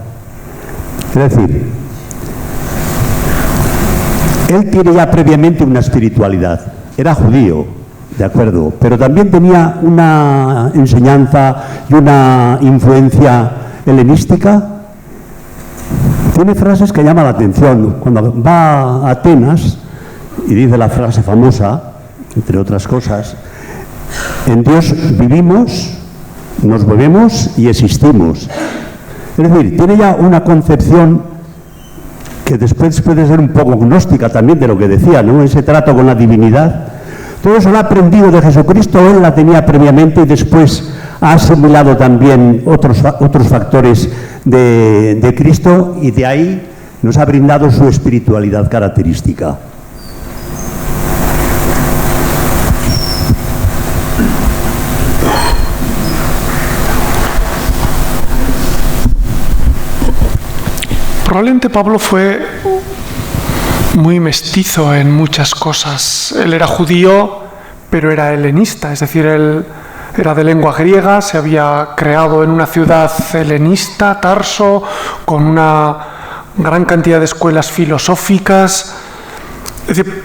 Es decir, él tiene ya previamente una espiritualidad, era judío, de acuerdo, pero también tenía una enseñanza y una influencia helenística. Tiene frases que llaman la atención. Cuando va a Atenas y dice la frase famosa, entre otras cosas, en Dios vivimos, nos movemos y existimos. Es decir, tiene ya una concepción que después puede ser un poco gnóstica también de lo que decía, ¿no? Ese trato con la divinidad. Todo eso lo ha aprendido de Jesucristo, él la tenía previamente y después ha asimilado también otros factores de Cristo y de ahí nos ha brindado su espiritualidad característica. Probablemente Pablo fue muy mestizo en muchas cosas. Él era judío, pero era helenista, es decir, él era de lengua griega, se había creado en una ciudad helenista, Tarso, con una gran cantidad de escuelas filosóficas. Es decir,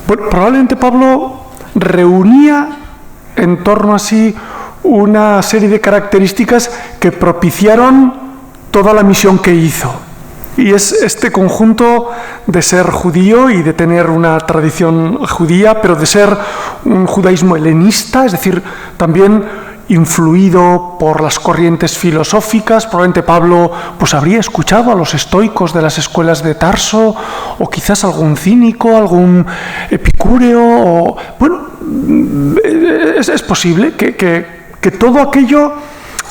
probablemente Pablo reunía en torno a sí una serie de características que propiciaron toda la misión que hizo. Y es este conjunto de ser judío y de tener una tradición judía, pero de ser un judaísmo helenista, es decir, también influido por las corrientes filosóficas. Probablemente Pablo pues habría escuchado a los estoicos de las escuelas de Tarso, o quizás algún cínico, algún epicúreo, o bueno, es posible que todo aquello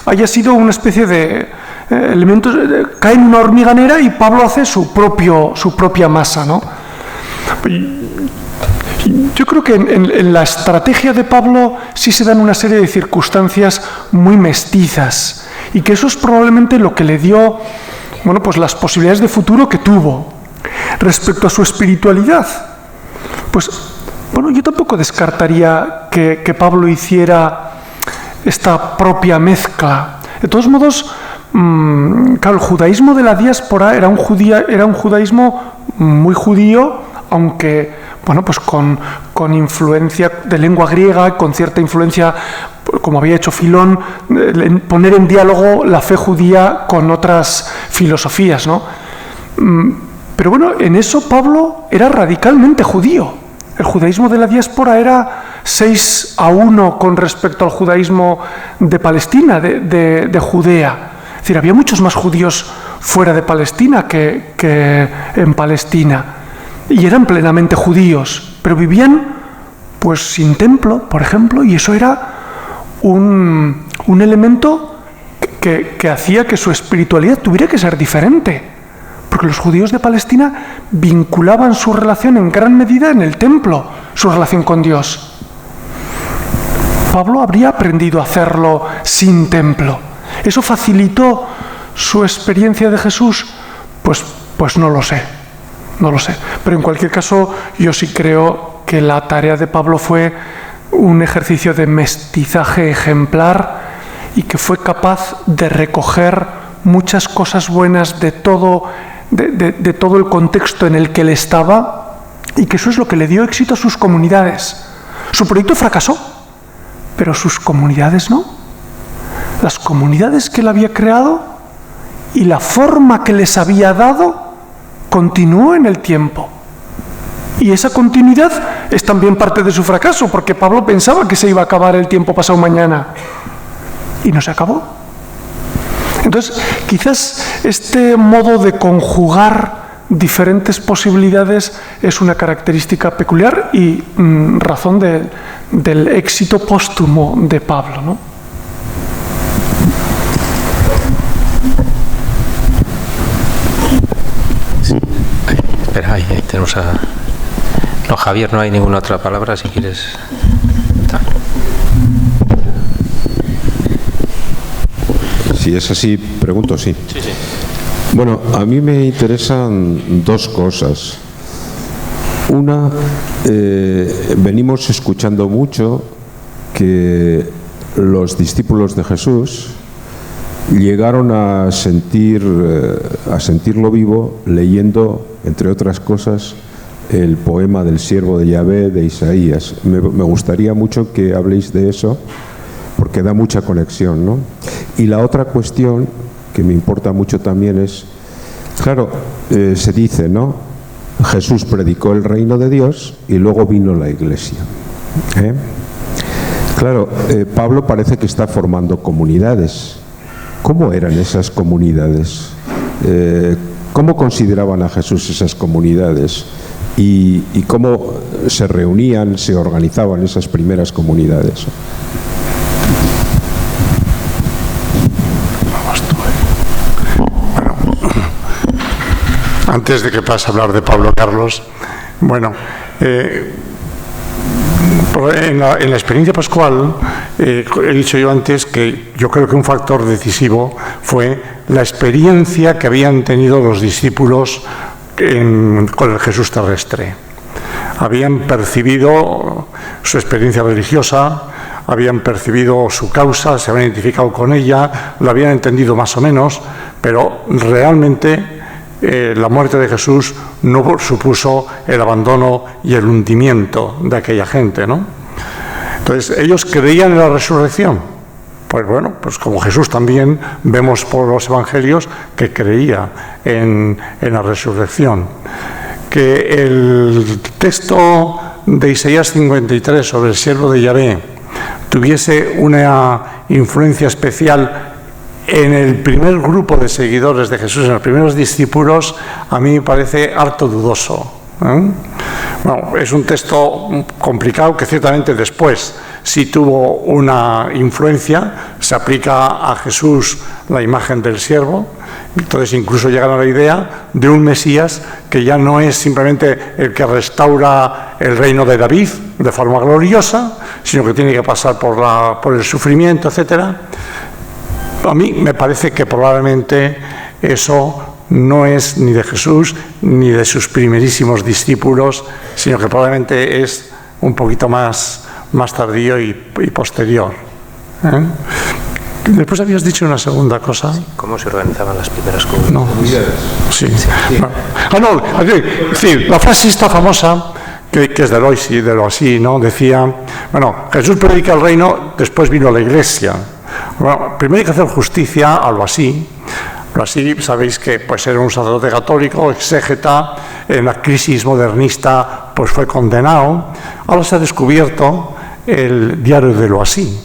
haya sido una especie de elementos, cae en una hormiganera y Pablo hace su propia masa, ¿no? Yo creo que en la estrategia de Pablo sí se dan una serie de circunstancias muy mestizas y que eso es probablemente lo que le dio, bueno, pues las posibilidades de futuro que tuvo. Respecto a su espiritualidad, pues bueno, yo tampoco descartaría que Pablo hiciera esta propia mezcla. De todos modos, claro, el judaísmo de la diáspora era un judaísmo muy judío, aunque bueno, pues con influencia de lengua griega, con cierta influencia, como había hecho Filón, poner en diálogo la fe judía con otras filosofías, ¿no? Pero bueno, en eso Pablo era radicalmente judío. El judaísmo de la diáspora era 6-1 con respecto al judaísmo de Palestina, de Judea. Es decir, había muchos más judíos fuera de Palestina que en Palestina. y eran plenamente judíos, pero vivían pues sin templo, por ejemplo, y eso era un elemento que hacía que su espiritualidad tuviera que ser diferente, porque los judíos de Palestina vinculaban su relación en gran medida en el templo, su relación con Dios. Pablo habría aprendido a hacerlo sin templo. ¿Eso facilitó su experiencia de Jesús? Pues no lo sé, no lo sé. Pero en cualquier caso, yo sí creo que la tarea de Pablo fue un ejercicio de mestizaje ejemplar y que fue capaz de recoger muchas cosas buenas de todo el contexto en el que él estaba, y que eso es lo que le dio éxito a sus comunidades. Su proyecto fracasó, pero sus comunidades no. Las comunidades que él había creado y la forma que les había dado continuó en el tiempo. Y esa continuidad es también parte de su fracaso, porque Pablo pensaba que se iba a acabar el tiempo pasado mañana. Y no se acabó. Entonces, quizás este modo de conjugar diferentes posibilidades es una característica peculiar y razón del éxito póstumo de Pablo, ¿no? Sí. Espera, ahí tenemos a... No, Javier, no hay ninguna otra palabra, si quieres... Si es así, pregunto, sí. Sí, sí. Bueno, a mí me interesan dos cosas. Una, venimos escuchando mucho que los discípulos de Jesús llegaron a sentirlo vivo leyendo, entre otras cosas, el poema del siervo de Yahvé de Isaías. Me gustaría mucho que habléis de eso, porque da mucha conexión, ¿no? Y la otra cuestión que me importa mucho también es, claro, se dice, ¿no? Jesús predicó el reino de Dios y luego vino la Iglesia. Claro, Pablo parece que está formando comunidades. ¿Cómo eran esas comunidades? ¿Cómo consideraban a Jesús esas comunidades? ¿Y cómo se reunían, se organizaban esas primeras comunidades? Antes de que pase a hablar de Pablo Carlos, bueno, en la experiencia pascual, he dicho yo antes que yo creo que un factor decisivo fue la experiencia que habían tenido los discípulos con el Jesús terrestre. Habían percibido su experiencia religiosa, habían percibido su causa, se habían identificado con ella, lo habían entendido más o menos, pero realmente la muerte de Jesús no supuso el abandono y el hundimiento de aquella gente, ¿no? Entonces, ellos creían en la resurrección. Pues bueno, pues como Jesús también vemos por los evangelios que creía en la resurrección. Que el texto de Isaías 53 sobre el siervo de Yahvé tuviese una influencia especial en el primer grupo de seguidores de Jesús, en los primeros discípulos, a mí me parece harto dudoso. Bueno, es un texto complicado que ciertamente después sí tuvo una influencia, se aplica a Jesús la imagen del siervo, entonces incluso llegan a la idea de un Mesías que ya no es simplemente el que restaura el reino de David de forma gloriosa, sino que tiene que pasar por el sufrimiento, etcétera. A mí me parece que probablemente eso no es ni de Jesús ni de sus primerísimos discípulos, sino que probablemente es un poquito más tardío y posterior. Después habías dicho una segunda cosa. ¿Cómo se organizaban las primeras comunidades? No. Sí. Sí, la frase esta famosa, que es de Loisy, ¿no? Decía, bueno, Jesús predica el reino, después vino la Iglesia. Bueno, primero hay que hacer justicia a lo así. Lo así, sabéis que pues era un sacerdote católico, exégeta, en la crisis modernista pues fue condenado. Ahora se ha descubierto el diario de lo así,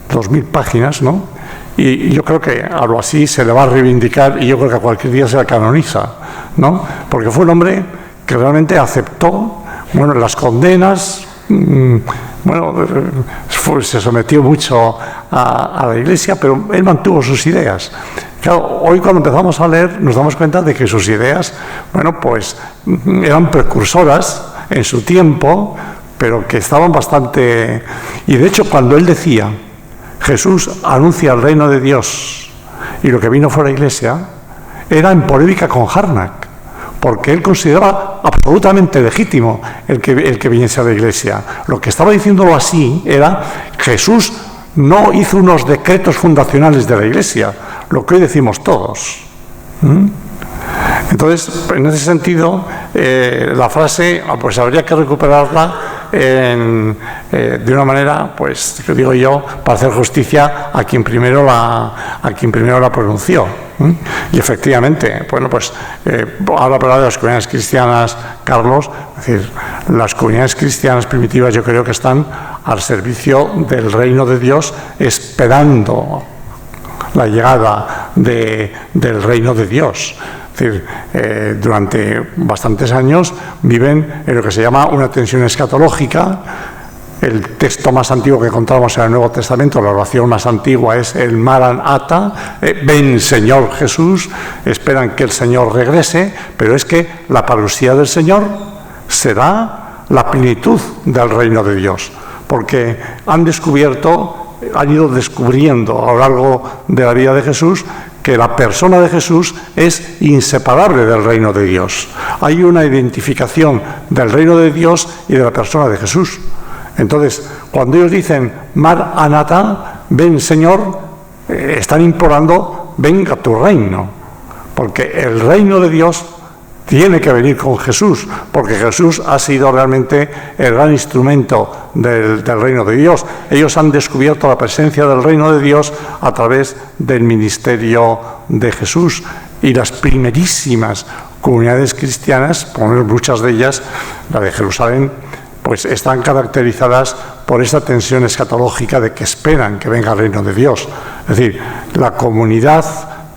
2000 páginas, ¿no? Y yo creo que a lo así se le va a reivindicar y yo creo que a cualquier día se la canoniza, ¿no? Porque fue un hombre que realmente aceptó, bueno, las condenas, se sometió mucho a la Iglesia, pero él mantuvo sus ideas. Claro, hoy cuando empezamos a leer nos damos cuenta de que sus ideas, bueno, pues eran precursoras en su tiempo, pero que estaban bastante... Y de hecho, cuando él decía, Jesús anuncia el reino de Dios y lo que vino fue la Iglesia, era en polémica con Harnack, porque él consideraba absolutamente legítimo el que viniese a la Iglesia. Lo que estaba diciéndolo así era, Jesús no hizo unos decretos fundacionales de la Iglesia, lo que hoy decimos todos. Entonces, en ese sentido, la frase, pues habría que recuperarla de una manera, pues, que digo yo, para hacer justicia a quien primero la pronunció. Y efectivamente, bueno, pues ahora hablar de las comunidades cristianas, Carlos, es decir, las comunidades cristianas primitivas yo creo que están al servicio del reino de Dios, esperando la llegada del reino de Dios. Es decir, durante bastantes años viven en lo que se llama una tensión escatológica. El texto más antiguo que encontramos en el Nuevo Testamento, la oración más antigua, es el Maranatha, ven Señor Jesús, esperan que el Señor regrese, pero es que la parusía del Señor será la plenitud del reino de Dios, porque han ido descubriendo a lo largo de la vida de Jesús que la persona de Jesús es inseparable del reino de Dios. Hay una identificación del reino de Dios y de la persona de Jesús. Entonces, cuando ellos dicen Maranatha, ven Señor, están implorando, venga tu reino, porque el reino de Dios tiene que venir con Jesús, porque Jesús ha sido realmente el gran instrumento del reino de Dios. Ellos han descubierto la presencia del reino de Dios a través del ministerio de Jesús, y las primerísimas comunidades cristianas, por lo menos muchas de ellas, la de Jerusalén, pues están caracterizadas por esa tensión escatológica de que esperan que venga el reino de Dios. Es decir, la comunidad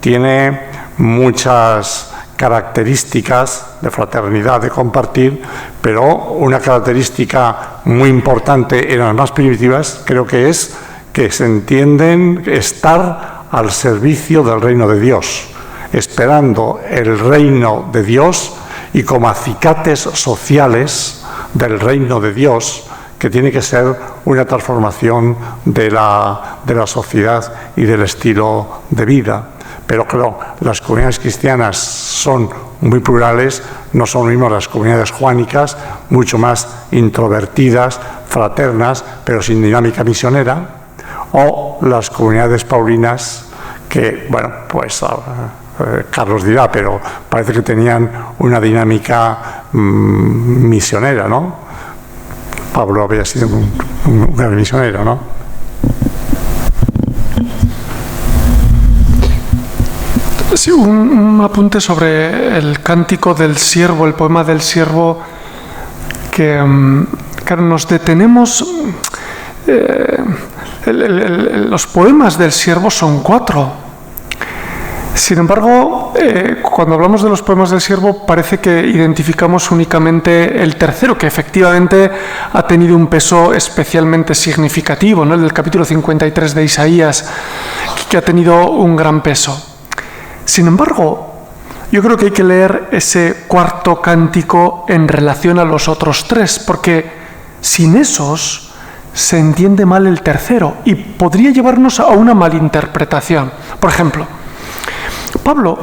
tiene muchas características de fraternidad, de compartir, pero una característica muy importante en las más primitivas creo que es que se entienden estar al servicio del reino de Dios, esperando el reino de Dios y como acicates sociales del reino de Dios, que tiene que ser una transformación de la sociedad y del estilo de vida. Pero claro, las comunidades cristianas son muy plurales, no son lo mismo las comunidades juánicas, mucho más introvertidas, fraternas, pero sin dinámica misionera, o las comunidades paulinas que, bueno, pues Carlos dirá, pero parece que tenían una dinámica misionera, ¿no? Pablo había sido un gran misionero, ¿no? Sí, un apunte sobre el cántico del siervo, el poema del siervo, que claro, nos detenemos. Los poemas del siervo son 4. Sin embargo, cuando hablamos de los poemas del siervo, parece que identificamos únicamente el tercero, que efectivamente ha tenido un peso especialmente significativo, ¿no? El del capítulo 53 de Isaías, que ha tenido un gran peso. Sin embargo, yo creo que hay que leer ese cuarto cántico en relación a los otros 3, porque sin esos se entiende mal el tercero y podría llevarnos a una malinterpretación. Por ejemplo, Pablo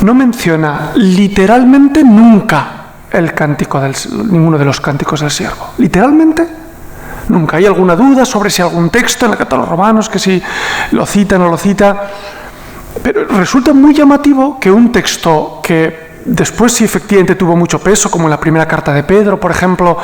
no menciona literalmente nunca ninguno de los cánticos del siervo. Literalmente, nunca. Hay alguna duda sobre si algún texto en la carta a los romanos, que si lo cita o no lo cita. Pero resulta muy llamativo que un texto que después sí efectivamente tuvo mucho peso, como en la primera carta de Pedro, por ejemplo,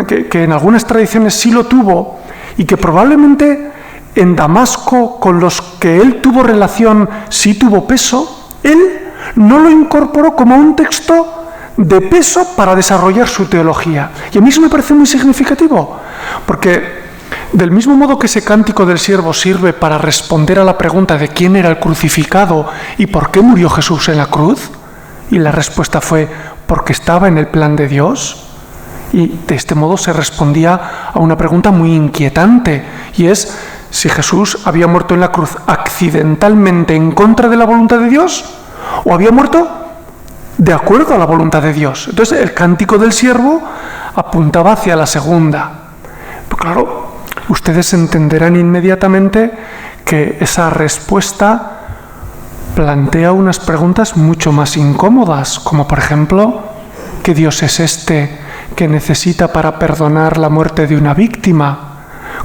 que en algunas tradiciones sí lo tuvo, y que probablemente en Damasco, con los que él tuvo relación, sí tuvo peso, él no lo incorporó como un texto de peso para desarrollar su teología. Y a mí eso me parece muy significativo, porque del mismo modo que ese cántico del siervo sirve para responder a la pregunta de quién era el crucificado y por qué murió Jesús en la cruz, y la respuesta fue porque estaba en el plan de Dios. Y de este modo se respondía a una pregunta muy inquietante, y es si Jesús había muerto en la cruz accidentalmente en contra de la voluntad de Dios o había muerto de acuerdo a la voluntad de Dios. Entonces el cántico del siervo apuntaba hacia la segunda. Pero claro, ustedes entenderán inmediatamente que esa respuesta plantea unas preguntas mucho más incómodas, como por ejemplo, ¿qué Dios es este que necesita para perdonar la muerte de una víctima?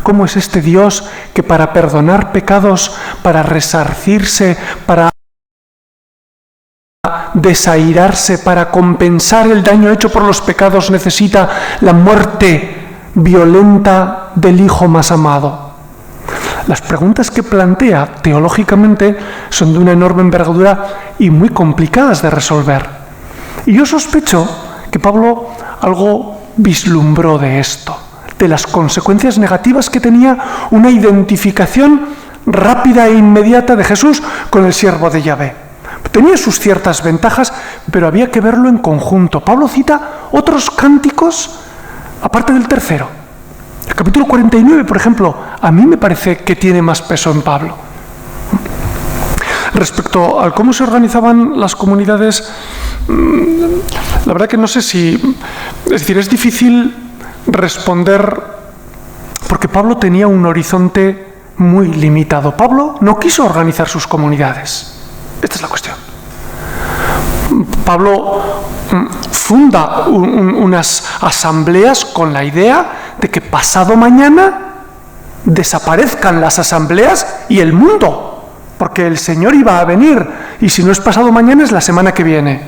¿Cómo es este Dios que para perdonar pecados, para resarcirse, para desairarse, para compensar el daño hecho por los pecados, necesita la muerte violenta del Hijo más amado? Las preguntas que plantea teológicamente son de una enorme envergadura y muy complicadas de resolver. Y yo sospecho que Pablo algo vislumbró de esto, de las consecuencias negativas que tenía una identificación rápida e inmediata de Jesús con el siervo de Yahvé. Tenía sus ciertas ventajas, pero había que verlo en conjunto. Pablo cita otros cánticos, aparte del tercero. El capítulo 49, por ejemplo, a mí me parece que tiene más peso en Pablo. Respecto a cómo se organizaban las comunidades, la verdad que no sé si... Es decir, es difícil responder porque Pablo tenía un horizonte muy limitado. Pablo no quiso organizar sus comunidades. Esta es la cuestión. Pablo funda unas asambleas con la idea de que pasado mañana desaparezcan las asambleas y el mundo, porque el Señor iba a venir, y si no es pasado mañana es la semana que viene.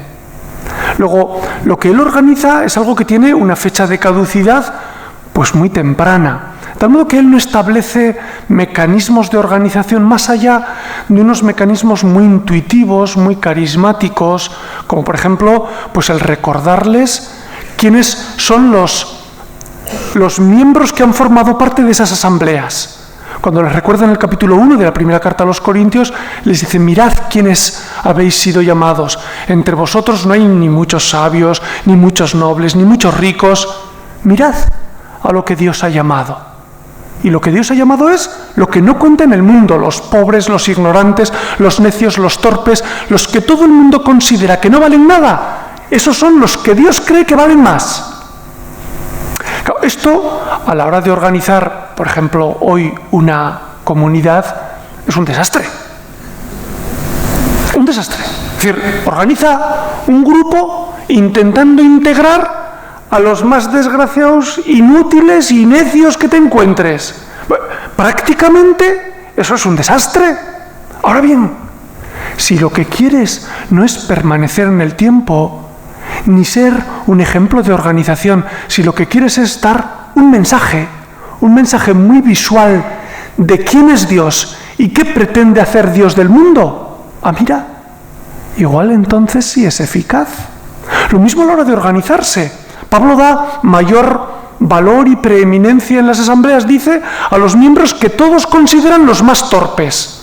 Luego, lo que él organiza es algo que tiene una fecha de caducidad pues muy temprana. De tal modo que él no establece mecanismos de organización más allá de unos mecanismos muy intuitivos, muy carismáticos, como por ejemplo, pues el recordarles quiénes son los miembros que han formado parte de esas asambleas. Cuando les recuerda en el capítulo 1 de la primera carta a los Corintios, les dice: mirad quiénes habéis sido llamados. Entre vosotros no hay ni muchos sabios, ni muchos nobles, ni muchos ricos. Mirad a lo que Dios ha llamado. Y lo que Dios ha llamado es lo que no cuenta en el mundo: los pobres, los ignorantes, los necios, los torpes, los que todo el mundo considera que no valen nada. Esos son los que Dios cree que valen más. Claro, esto, a la hora de organizar, por ejemplo, hoy una comunidad, es un desastre. Un desastre. Es decir, organiza un grupo intentando integrar a los más desgraciados, inútiles y necios que te encuentres. Prácticamente eso es un desastre. Ahora bien, si lo que quieres no es permanecer en el tiempo, ni ser un ejemplo de organización, si lo que quieres es dar un mensaje muy visual de quién es Dios y qué pretende hacer Dios del mundo, mira, igual entonces sí es eficaz. Lo mismo a la hora de organizarse. Pablo da mayor valor y preeminencia en las asambleas, dice, a los miembros que todos consideran los más torpes.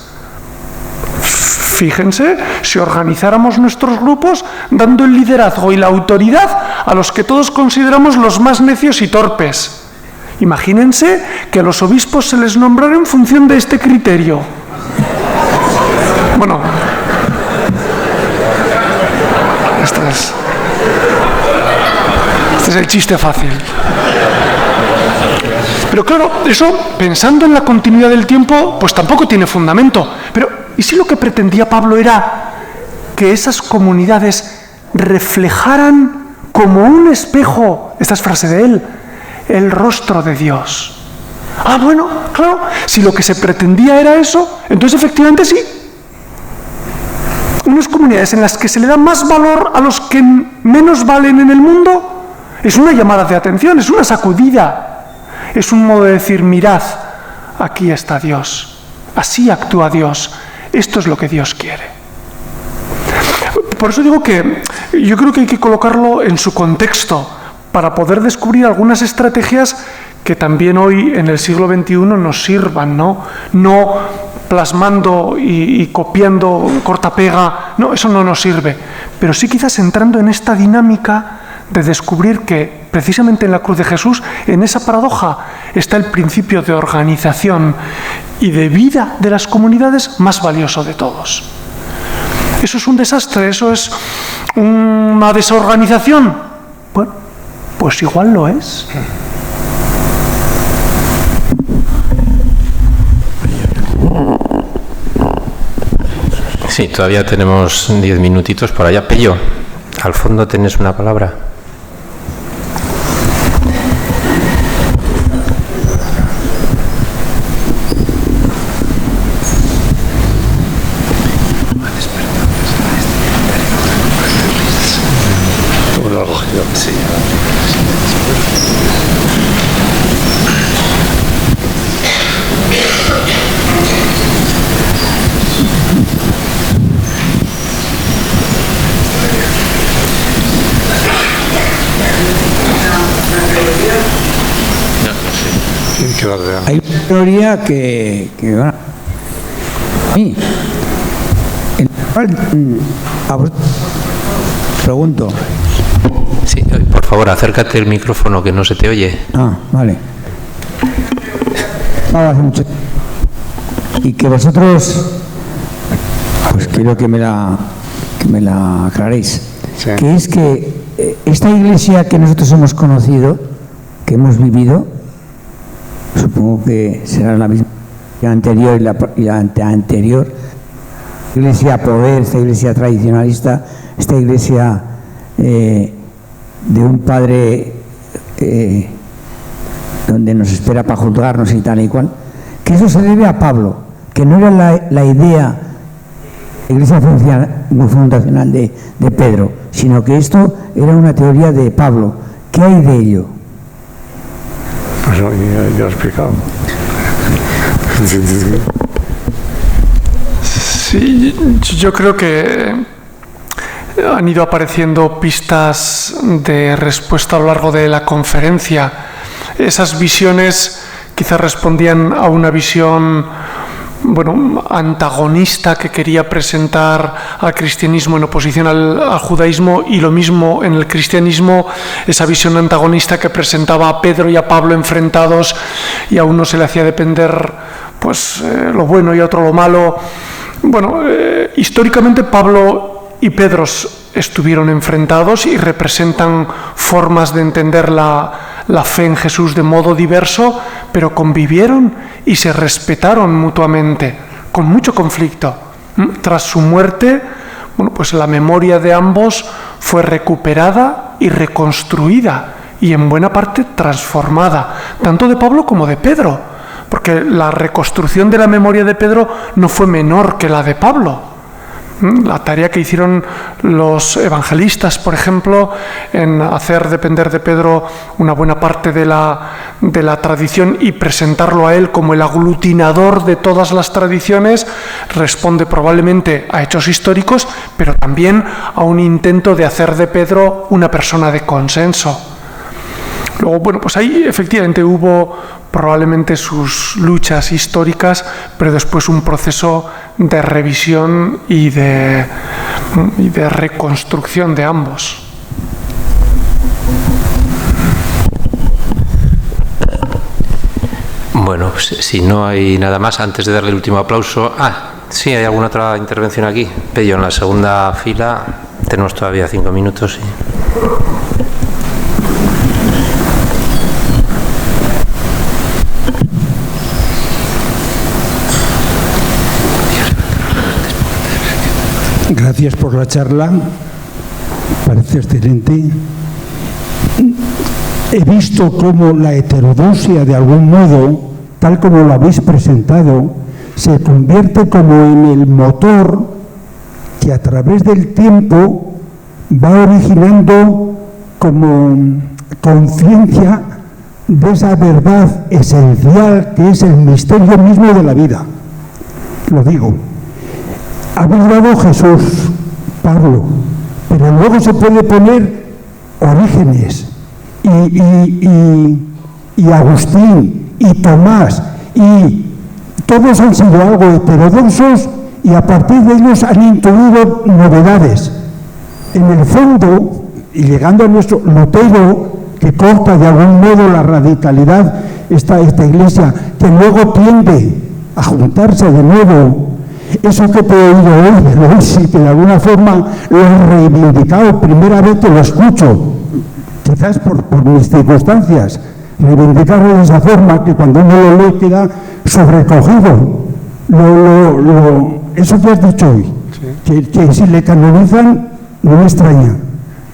Fíjense, si organizáramos nuestros grupos dando el liderazgo y la autoridad a los que todos consideramos los más necios y torpes. Imagínense que a los obispos se les nombrara en función de este criterio. Bueno, este es el chiste fácil. Pero claro, eso, pensando en la continuidad del tiempo, pues tampoco tiene fundamento. Pero, ¿y si lo que pretendía Pablo era que esas comunidades reflejaran como un espejo, esta es frase de él, el rostro de Dios? Bueno, claro, si lo que se pretendía era eso, entonces efectivamente sí. Unas comunidades en las que se le da más valor a los que menos valen en el mundo, es una llamada de atención, es una sacudida. Es un modo de decir: mirad, aquí está Dios, así actúa Dios, esto es lo que Dios quiere. Por eso digo que yo creo que hay que colocarlo en su contexto para poder descubrir algunas estrategias que también hoy en el siglo XXI nos sirvan, ¿no? No plasmando y copiando corta-pega, no, eso no nos sirve. Pero sí quizás entrando en esta dinámica de descubrir que precisamente en la cruz de Jesús, en esa paradoja, está el principio de organización y de vida de las comunidades más valioso de todos. ¿Eso es un desastre? ¿Eso es una desorganización? Bueno, pues igual lo es. Sí, todavía tenemos 10 minutitos por allá. Pello, al fondo tenés una palabra. Sí. Hay una teoría que bueno, a mí, en la cual, a vos pregunto. Sí, por favor, acércate el micrófono que no se te oye. Ah, vale. No, hace mucho. Y que vosotros, pues quiero que me la aclaréis. Sí. Que es que esta iglesia que nosotros hemos conocido, que hemos vivido, supongo que será la misma anterior y la anterior, iglesia poder, esta iglesia tradicionalista, esta iglesia de un padre donde nos espera para juzgarnos y tal y cual, que eso se debe a Pablo, que no era la idea de la iglesia fundacional de Pedro, sino que esto era una teoría de Pablo. ¿Qué hay de ello? Pues ya lo he explicado. Sí, yo creo que han ido apareciendo pistas de respuesta a lo largo de la conferencia. Esas visiones quizás respondían a una visión, bueno, antagonista que quería presentar al cristianismo en oposición al judaísmo, y lo mismo en el cristianismo, esa visión antagonista que presentaba a Pedro y a Pablo enfrentados, y a uno se le hacía depender pues lo bueno y a otro lo malo. Bueno, históricamente Pablo y Pedro estuvieron enfrentados y representan formas de entender la fe en Jesús de modo diverso, pero convivieron y se respetaron mutuamente, con mucho conflicto. Tras su muerte, bueno, pues la memoria de ambos fue recuperada y reconstruida, y en buena parte transformada, tanto de Pablo como de Pedro, porque la reconstrucción de la memoria de Pedro no fue menor que la de Pablo. La tarea que hicieron los evangelistas, por ejemplo, en hacer depender de Pedro una buena parte de la tradición y presentarlo a él como el aglutinador de todas las tradiciones, responde probablemente a hechos históricos, pero también a un intento de hacer de Pedro una persona de consenso. Luego, bueno, pues ahí efectivamente hubo probablemente sus luchas históricas, pero después un proceso de revisión y de reconstrucción de ambos. Bueno, si no hay nada más, antes de darle el último aplauso... sí, ¿hay alguna otra intervención aquí? Pello, en la segunda fila, tenemos todavía 5 minutos. Gracias por la charla, parece excelente. He visto cómo la heterodoxia, de algún modo, tal como lo habéis presentado, se convierte como en el motor que a través del tiempo va originando como conciencia de esa verdad esencial que es el misterio mismo de la vida. Lo digo. Habéis dado Jesús, Pablo, pero luego se puede poner Orígenes y Agustín y Tomás y Todos han sido algo heterodoxos y a partir de ellos han introducido novedades. En el fondo, y llegando a nuestro Lutero, que corta de algún modo la radicalidad esta iglesia, que luego tiende a juntarse de nuevo, eso que te he oído hoy de Loisi, que de alguna forma lo he reivindicado, primera vez que lo escucho, quizás por mis circunstancias, reivindicarlo de esa forma que cuando uno lo lee queda sobrecogido. Eso que has dicho hoy, que si le canonizan no me extraña,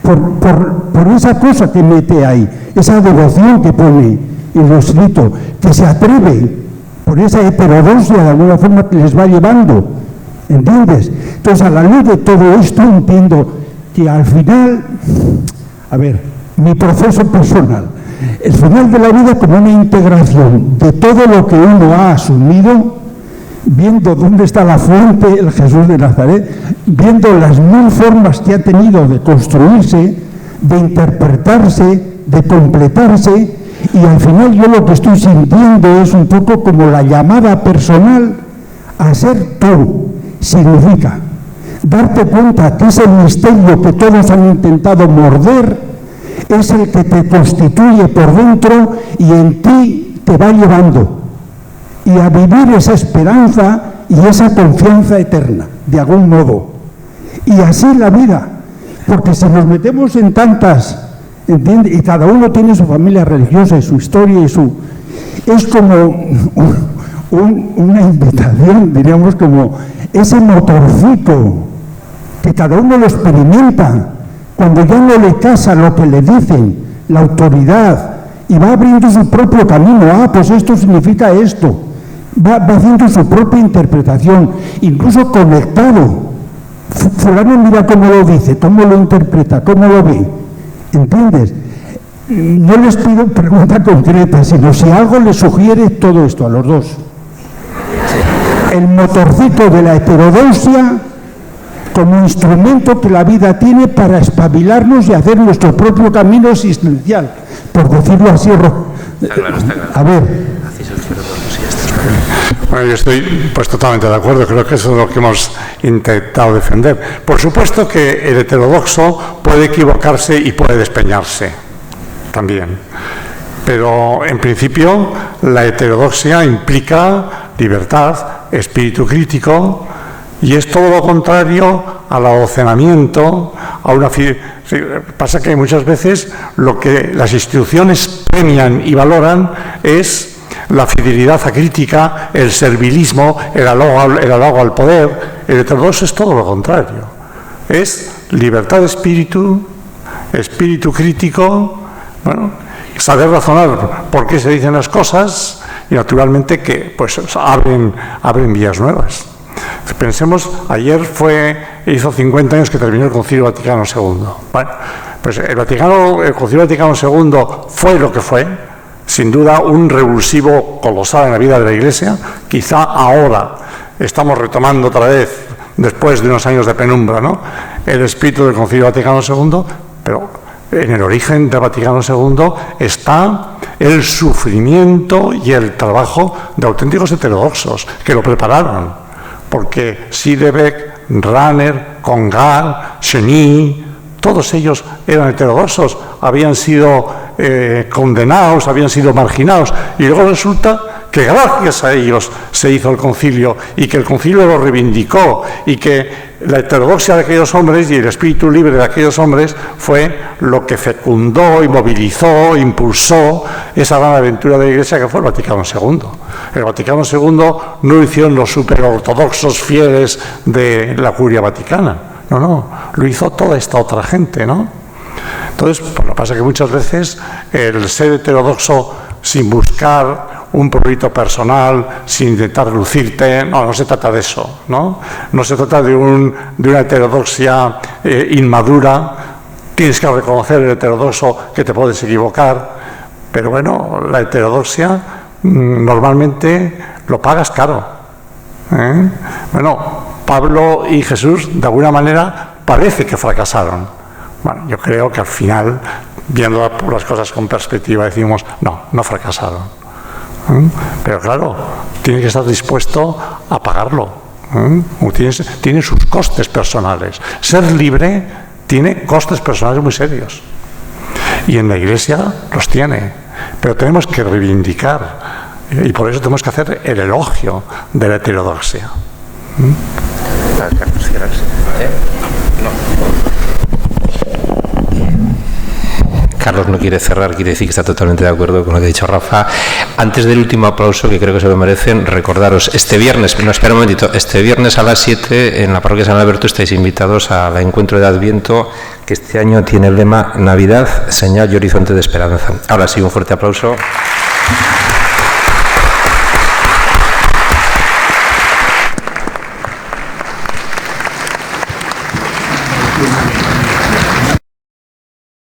por esa cosa que mete ahí, esa devoción que pone en lo escrito, que se atreve, por esa heterodoxia de alguna forma que les va llevando, ¿entiendes? Entonces, a la luz de todo esto entiendo que al final, a ver, mi proceso personal, el final de la vida como una integración de todo lo que uno ha asumido, viendo dónde está la fuente, el Jesús de Nazaret, viendo las mil formas que ha tenido de construirse, de interpretarse, de completarse, y al final yo lo que estoy sintiendo es un poco como la llamada personal a ser todo. Significa darte cuenta que ese misterio que todos han intentado morder es el que te constituye por dentro y en ti te va llevando. Y a vivir esa esperanza y esa confianza eterna, de algún modo. Y así la vida, porque si nos metemos en tantas, ¿entiendes? Y cada uno tiene su familia religiosa y su historia y su... Es como una invitación, diríamos, como ese motorcito que cada uno lo experimenta cuando ya no le casa lo que le dicen, la autoridad, y va abriendo su propio camino. Ah, pues esto significa esto. Va haciendo su propia interpretación, incluso conectado. Fulano mira cómo lo dice, cómo lo interpreta, cómo lo ve. ¿Entiendes? No les pido pregunta concreta, sino si algo les sugiere todo esto a los dos. El motorcito de la heterodoxia como instrumento que la vida tiene para espabilarnos y hacer nuestro propio camino existencial, por decirlo así. Está claro. A ver. Bueno, yo estoy pues totalmente de acuerdo, creo que eso es lo que hemos intentado defender. Por supuesto que el heterodoxo puede equivocarse y puede despeñarse también, pero en principio la heterodoxia implica libertad, espíritu crítico, y es todo lo contrario al adocenamiento, a una... Pasa que muchas veces lo que las instituciones premian y valoran es la fidelidad acrítica, el servilismo, el halago al poder. El heterodoxo es todo lo contrario. Es libertad de espíritu, espíritu crítico, bueno, saber razonar por qué se dicen las cosas y naturalmente que pues abren vías nuevas. Pensemos, ayer hizo 50 años que terminó el Concilio Vaticano II. Bueno, pues el Concilio Vaticano II fue lo que fue, sin duda un revulsivo colosal en la vida de la Iglesia. Quizá ahora estamos retomando otra vez, después de unos años de penumbra, ¿no?, el espíritu del Concilio Vaticano II, pero en el origen del Vaticano II está el sufrimiento y el trabajo de auténticos heterodoxos que lo prepararon. Porque Sidebeck, Rahner, Congar, Cheny, todos ellos eran heterodoxos, habían sido condenados, habían sido marginados, y luego resulta que gracias a ellos se hizo el concilio, y que el concilio lo reivindicó, y que la heterodoxia de aquellos hombres y el espíritu libre de aquellos hombres fue lo que fecundó y movilizó, impulsó esa gran aventura de la Iglesia que fue el Vaticano II. El Vaticano II no lo hicieron los superortodoxos fieles de la curia vaticana, no, lo hizo toda esta otra gente, ¿no? Entonces, pues lo que pasa es que muchas veces el ser heterodoxo sin buscar un proyecto personal, sin intentar lucirte, no se trata de eso, ¿no? No se trata de una heterodoxia inmadura. Tienes que reconocer el heterodoxo que te puedes equivocar, pero bueno, la heterodoxia normalmente lo pagas caro, ¿eh? Bueno, Pablo y Jesús de alguna manera parece que fracasaron. Bueno, yo creo que al final, viendo las cosas con perspectiva, decimos, no fracasaron. Pero claro, tiene que estar dispuesto a pagarlo. Tiene sus costes personales. Ser libre tiene costes personales muy serios. Y en la Iglesia los tiene. Pero tenemos que reivindicar. Y por eso tenemos que hacer el elogio de la heterodoxia. Carlos no quiere cerrar, quiere decir que está totalmente de acuerdo con lo que ha dicho Rafa. Antes del último aplauso, que creo que se lo merecen, recordaros, este viernes, no, espera un momentito, este viernes a las 7 en la parroquia San Alberto estáis invitados al encuentro de Adviento, que este año tiene el lema Navidad, señal y horizonte de esperanza. Ahora sí, un fuerte aplauso.